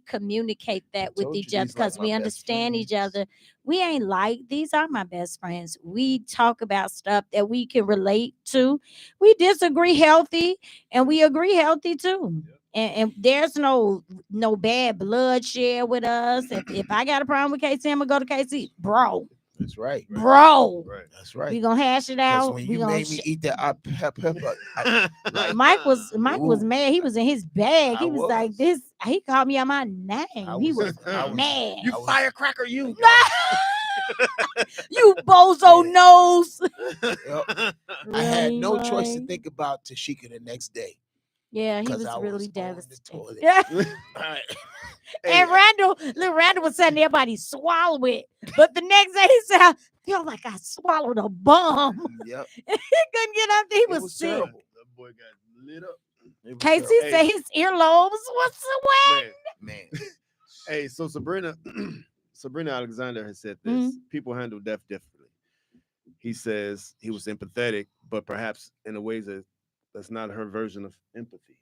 communicate that with each other because we understand each other. We ain't like, these are my best friends. We talk about stuff that we can relate to. We disagree healthy, and we agree healthy too. And there's no bad blood share with us. If I got a problem with KC, I'm gonna go to KC, bro. That's right, bro. Right. That's right. We gonna hash it out. When you made me eat that pepper, Mike was mad. He was in his bag. He was like this. He called me out my name. He was mad. You firecracker, you. You bozo nose. I had no choice to think about Tashika the next day. Yeah, he was really devastated. Right. And Randall was saying everybody swallow it. But the next day he said, I feel like I swallowed a bomb. Yep. He couldn't get up. He was sick. Terrible. That boy got lit up. Casey said his earlobes was sweating. Man. Hey, so Sabrina Alexander has said this. People handle death differently. He says he was empathetic, but perhaps in a way that's not her version of empathy.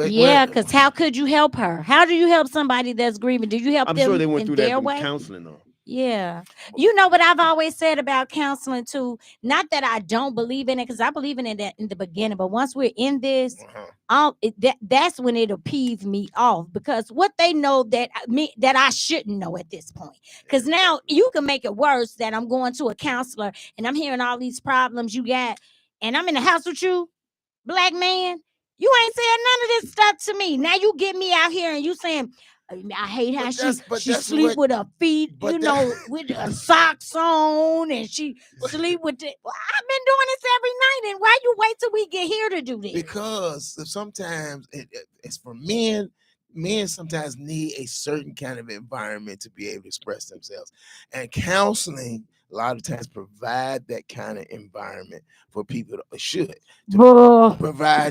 Yeah, because how could you help her? How do you help somebody that's grieving? Do you help them? I'm sure they went through that way? Counseling, though. Yeah. You know what I've always said about counseling too? Not that I don't believe in it, because I believe in it in the beginning, but once we're in this, that's when it'll peeve me off, because what they know that I shouldn't know at this point. Because now you can make it worse that I'm going to a counselor and I'm hearing all these problems you got, and I'm in the house with you, black man. You ain't saying none of this stuff to me. Now you get me out here and you saying, I hate how she sleep with her feet, with her socks on, and she sleep with it. Well, I've been doing this every night, and why you wait till we get here to do this? Because sometimes it's for men. Men sometimes need a certain kind of environment to be able to express themselves, and counseling a lot of times provide that kind of environment for people provide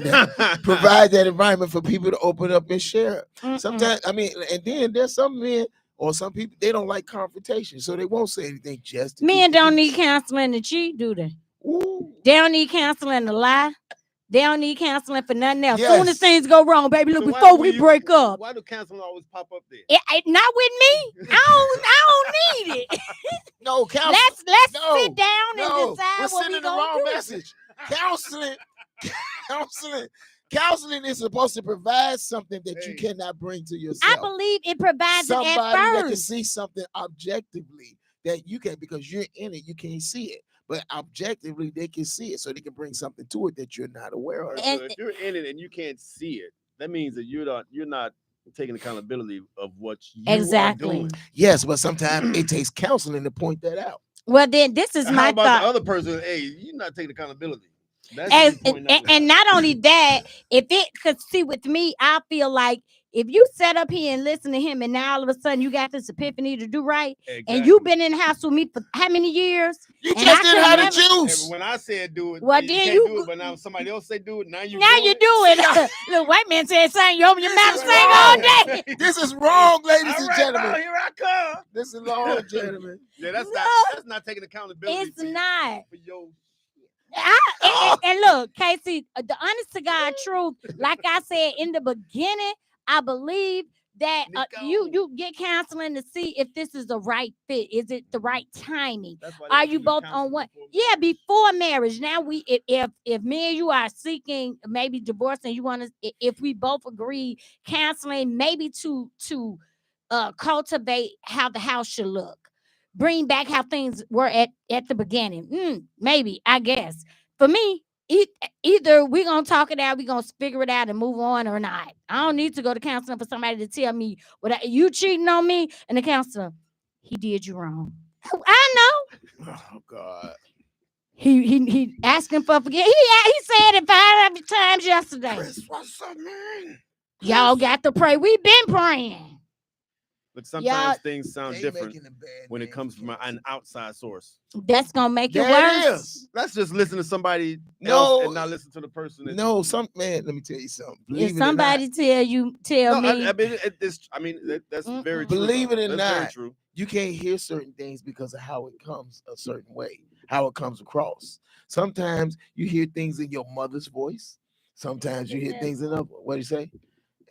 that environment for people to open up and share. Sometimes, and then there's some men or some people, they don't like confrontation, so they won't say anything. Just men don't need counseling to cheat, do they? Ooh. They don't need counseling to lie. They don't need counseling for nothing else. Yes. Soon as things go wrong, baby, look, so before we break up. Why do counseling always pop up there? Not with me. I don't need it. No, counseling. Let's sit down and decide what we gonna do. Message. Counseling is supposed to provide something that you cannot bring to yourself. I believe it provides somebody it at first. That can see something objectively that you can, because you're in it, you can't see it. But objectively, they can see it, so they can bring something to it that you're not aware of. So if you're in it and you can't see it, that means that you're not taking accountability of what you are doing. Yes, but sometimes it takes counseling to point that out. Well, then this is my thought. How about the other person? Hey, you're not taking accountability. And not only that, if it could see with me, I feel like if you set up here and listen to him, and now all of a sudden you got this epiphany to do right, and you've been in the house with me for how many years? You just didn't have the juice. When I said do it, well, you then can't do it, but now somebody else say do it. Now you do it. The white man said, "Sang, you open your mouth, sing all day." This is wrong, ladies and gentlemen. Here I come. This is wrong, gentlemen. Yeah, that's not taking accountability. It's not. For your and look, Casey, the honest to God truth, like I said in the beginning, I believe that you get counseling to see if this is the right fit. Is it the right timing? Are you both on one? Yeah, before marriage. Now if me and you are seeking maybe divorce, and you want to, if we both agree, counseling maybe to cultivate how the house should look. Bring back how things were at the beginning. Maybe, I guess. For me, either we're going to talk it out, we're going to figure it out and move on, or not. I don't need to go to counseling for somebody to tell me, you cheating on me? And the counselor, he did you wrong. I know. Oh, God. He asking for forgiveness. He said it 5 times yesterday. Chris, what's up, man? Y'all got to pray. We've been praying. But sometimes things sound different when it comes from an outside source. That's gonna make it worse. Let's just listen to somebody else and not listen to the person. Man, let me tell you something. If somebody tell me. That's very true. Believe it or not, true. You can't hear certain things because of how it comes a certain way, how it comes across. Sometimes you hear things in your mother's voice. Sometimes you hear things in other. What do you say?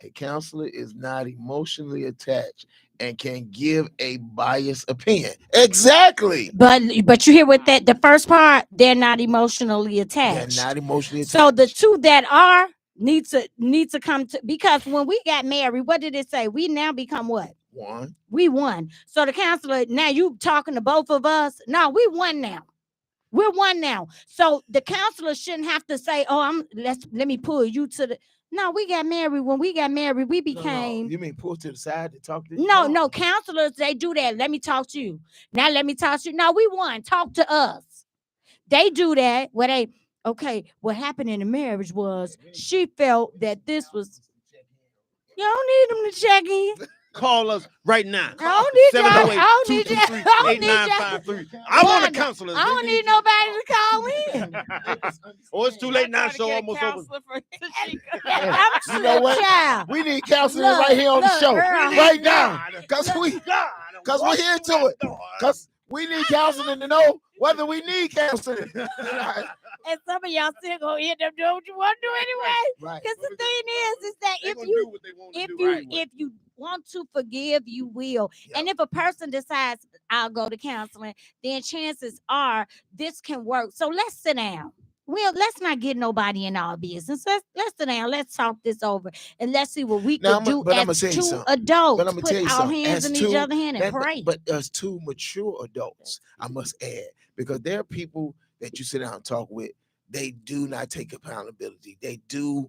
A counselor is not emotionally attached and can give a biased opinion. Exactly. But you hear with that, the first part, they're not emotionally attached. They're not emotionally attached. So the two that are need to come to, because when we got married, what did it say? We now become what? One. We won. So the counselor, now you talking to both of us? No, we won now. We're one now. So the counselor shouldn't have to say, let me pull you to the. No, we got married. When we got married, we became. No. You mean pull to the side to talk to you? No. Counselors, they do that. Let me talk to you. Now let me talk to you. No, we won. Talk to us. They do that where they, okay, what happened in the marriage was she felt that this was. You don't need them to check in. Call us right now. I don't need y'all. I don't need y'all. I want a counselor. I don't need nobody to call in. Oh, it's too late now. Show almost over. You know what? We need counseling right here on the show right now, because we're here to it. Because we need counseling to know whether we need counseling. And some of y'all still gonna end up doing what you want to do anyway. Right. Because the thing is that if you want to forgive, you will. Yep. And if a person decides I'll go to counseling, then chances are this can work. So let's sit down. Let's not get nobody in our business. Let's sit down. Let's talk this over, and let's see what we can do as two adults. But I'm gonna tell you something. Put our hands in each other's hand and pray. But as two mature adults, I must add, because there are people that you sit down and talk with, they do not take accountability. They do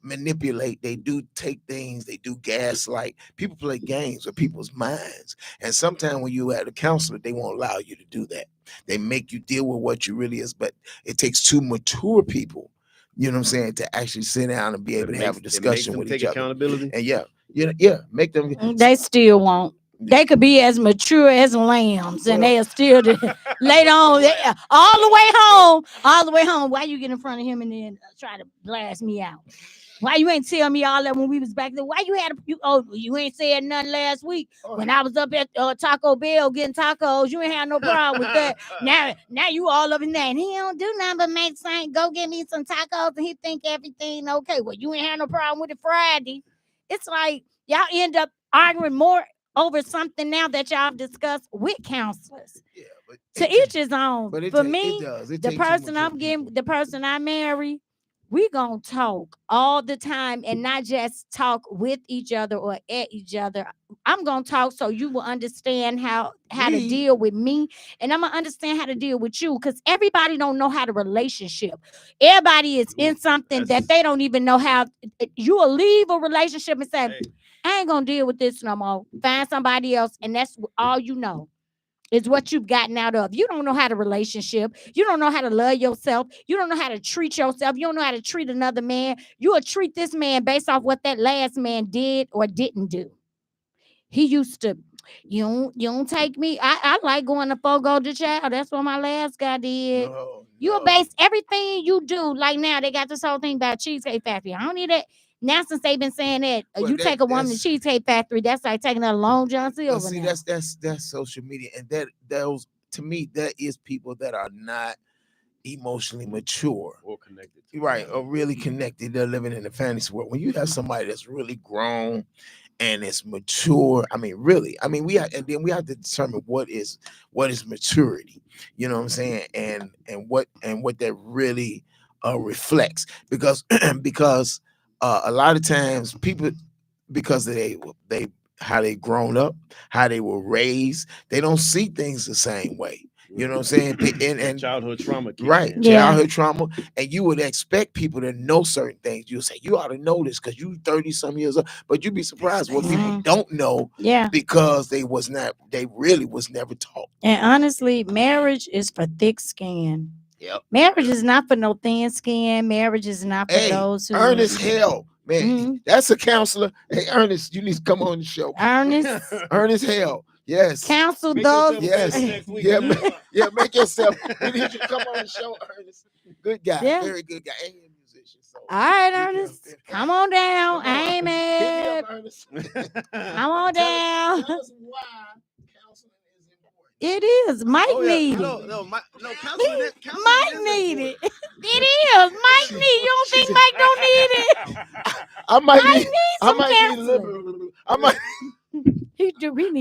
manipulate. They do take things. They do gaslight. People play games with people's minds. And sometimes when you at a counselor, they won't allow you to do that. They make you deal with what you really is. But it takes two mature people, you know what I'm saying, to actually sit down and be able to have a discussion with each other. Accountability. And make them. They still won't. They could be as mature as lambs, and they are still later on all the way home. Why you get in front of him and then try to blast me out? Why you ain't tell me all that when we was back there? Why you ain't said nothing last week when I was up at Taco Bell getting tacos? You ain't had no problem with that. Now you all up in that. And he don't do nothing but make saying go get me some tacos, and he think everything okay. Well, you ain't had no problem with it Friday. It's like y'all end up arguing more over something now that y'all discussed with counselors. Yeah, but to each his own. But for me, the person I marry, we gonna talk all the time and not just talk with each other or at each other. I'm gonna talk so you will understand how to deal with me, and I'm gonna understand how to deal with you, because everybody don't know how to relationship. Everybody is in something that they don't even know how. You will leave a relationship and say, I ain't gonna deal with this no more. Find somebody else, and that's all you know. Is what you've gotten out of. You don't know how to relationship. You don't know how to love yourself. You don't know how to treat yourself. You don't know how to treat another man. You will treat this man based off what that last man did or didn't do. He used to, you don't take me. I like going to Fogo de Chao. That's what my last guy did. You will base everything you do. Like now, they got this whole thing about Cheesecake Factory. I don't need that. Now, since they've been saying that, you take a woman to Cheesecake Factory, that's like taking a Long John Silver. See, that's social media, and those to me, that is people that are not emotionally mature or connected, right? Or really connected. They're living in the fantasy world. When you have somebody that's really grown and it's mature, we have to determine what is maturity. You know what I'm saying, and what that really reflects, because a lot of times people, because they how they grown up, how they were raised, they don't see things the same way. You know what I'm saying? And childhood trauma. Right. Yeah. Childhood trauma. And you would expect people to know certain things. You'll say, you ought to know this because you 30-some years old. But you'd be surprised what people don't know. Yeah. Because they really was never taught. And honestly, marriage is for thick skin. Yep. Marriage is not for no thin skin. Marriage is not for those who Ernest Hale, man. That's a counselor. Hey, Ernest, you need to come on the show. Ernest Hale. Yes. Counsel those. Yes. Make yourself. We need you to come on the show, Ernest. Good guy. Yeah. Very good guy. And a musician. So all right, Ernest. Come on down. I ain't mad. Come on down. Tell us why counseling is important. It is. Mike needed it. No, Mike needed it. It is. Mike need. You don't think Mike don't need it? I might need a little. I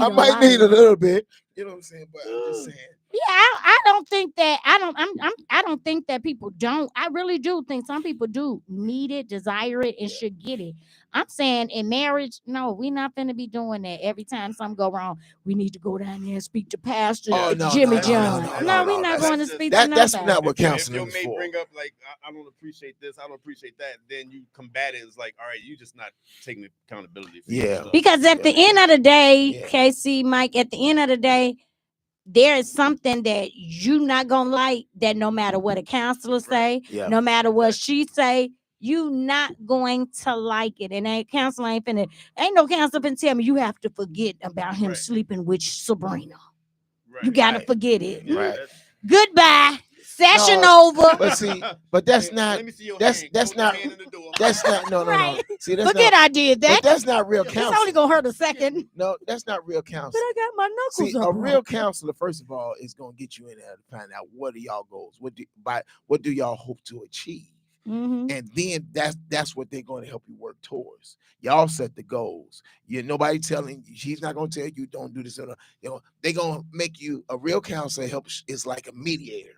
might need a little bit. You know what I'm saying? But I'm just saying. Yeah, I don't think that I don't think that people don't. I really do think some people do need it, desire it, and should get it. I'm saying in marriage, no, we're not going to be doing that. Every time something go wrong, we need to go down there and speak to Pastor Jimmy John. No, we're not going to speak to nobody. That's not what counseling is for. If your mate bring up like, I don't appreciate this, I don't appreciate that, then you combat it. It's like, all right, you just not taking accountability for yourself. Because at the end of the day, KC, Mike, at the end of the day, there is something that you not gonna like, that no matter what a counselor say, no matter what she say, you not going to like it. And ain't no counselor finna tell me you have to forget about him sleeping with Sabrina. You gotta forget it. Right. Goodbye. Session over. But see, that's not no. See, that's forget not, I did that. But that's not real counseling. It's only gonna hurt a second. No, that's not real counseling. But I got my knuckles See, up. a real counselor, first of all, is gonna get you in there to find out what are y'all goals, what do y'all hope to achieve, and then that's what they're going to help you work towards. Y'all set the goals. Nobody telling you. She's not gonna tell you don't do this. They're gonna make you a real counselor. Is like a mediator.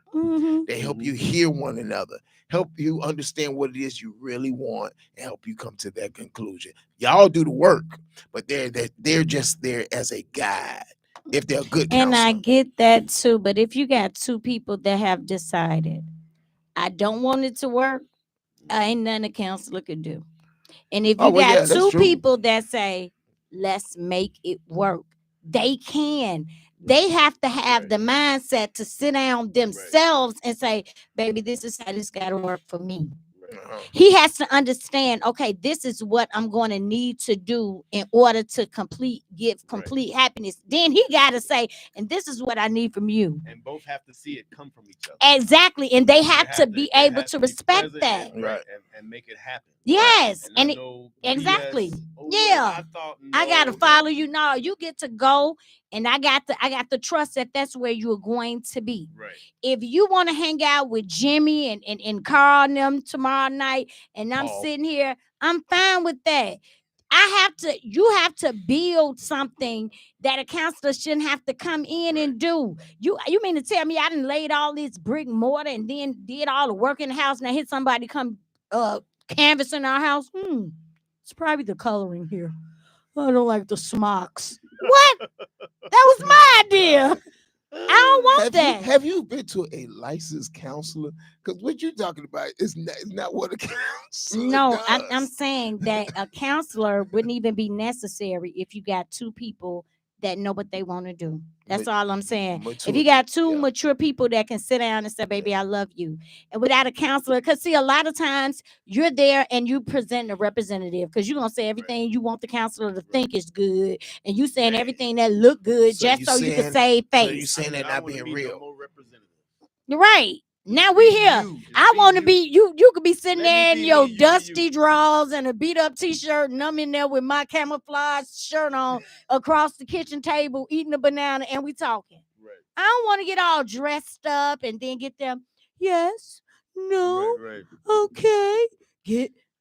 They help you hear one another, help you understand what it is you really want, and help you come to that conclusion. Y'all do the work, but they're just there as a guide. If they're good counselor. And I get that too. But if you got two people that have decided, I don't want it to work, ain't nothing a counselor could do. And if you got two people that say, let's make it work, they can. They have to have the mindset to sit down themselves and say, baby, this is how this got to work for me. He has to understand, okay, this is what I'm going to need to do in order to give complete happiness. Then he got to say, and this is what I need from you. And both have to see it come from each other. Exactly. And they have to be able to respect that. And make it happen. Yes. And exactly. Yeah. I got to follow you. No, you get to go. And I got to trust that that's where you're going to be. Right. If you want to hang out with Jimmy and Carl and them tomorrow night, and I'm sitting here, I'm fine with that. You have to build something that a counselor shouldn't have to come in and do. You mean to tell me I done laid all this brick and mortar and then did all the work in the house, and I hit somebody come canvas in our house? It's probably the coloring here. I don't like the smocks. What? That was my idea. I don't want that. Have you been to a licensed counselor? Because what you're talking about is not what a counselor No, does. I'm saying that a counselor wouldn't even be necessary if you got two people that know what they want to do. That's all I'm saying. If you got two mature people that can sit down and say, baby, I love you. And without a counselor, because see, a lot of times you're there and you present a representative because you're going to say everything you want the counselor to think is good. And you saying everything that look good so you can save face. So you saying that not being real. You're right. Now we here. I want to be you. You could be sitting there in your dusty drawers and a beat up t-shirt, and I'm in there with my camouflage shirt on across the kitchen table, eating a banana, and we talking. Right. I don't want to get all dressed up and then get them. Yes, no, okay,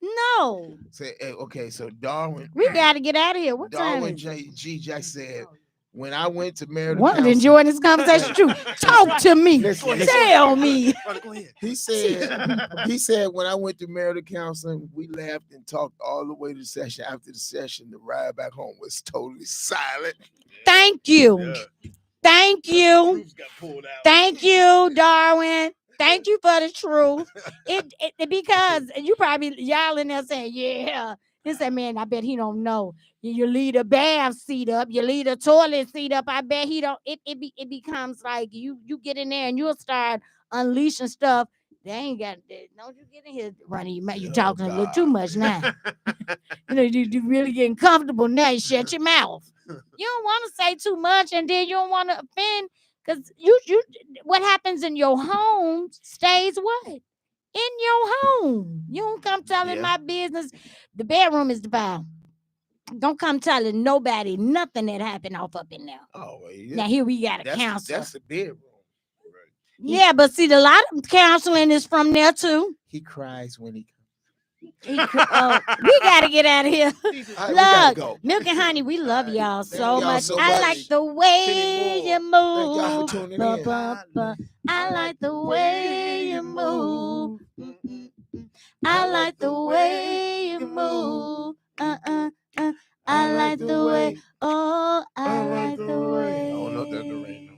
no. Say okay. So Darwin, we got to get out of here. What Darwin time? G. Jack said. When I went to marital counseling, enjoying this conversation too. Talk to me. Tell me. He said when I went to marital counseling, we laughed and talked all the way to the session. After the session, the ride back home was totally silent. Thank you. Yeah. Thank you. Thank you, Darwin. Thank you for the truth. It because you probably y'all in there saying, yeah. He said, man, I bet he don't know. You leave a bath seat up, you leave a toilet seat up. I bet he don't. It becomes like you get in there and you'll start unleashing stuff. They ain't got that. Don't you get in here running your mouth. You talking a little too much now. You really getting comfortable now. You shut your mouth. You don't want to say too much, and then you don't want to offend because you what happens in your home stays what? In your home. You don't come telling my business. The bedroom is the file. Don't come telling nobody nothing that happened off up in there. Oh, well, yeah. Now here we got a counselor. That's the bedroom. Right. Yeah, but see, a lot of counseling is from there too. He cries when he comes. We got to get out of here. Look, Milk and Honey, we love y'all so much. I like the way you move. I like the way you move. I like the way you move. I like the way. Oh, I like the way. Oh, no, that's the rain.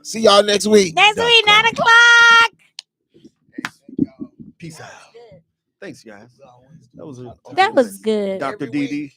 See y'all next week. Next week, 9 o'clock. Peace out. Thanks, guys. That was good. Dr. Dee.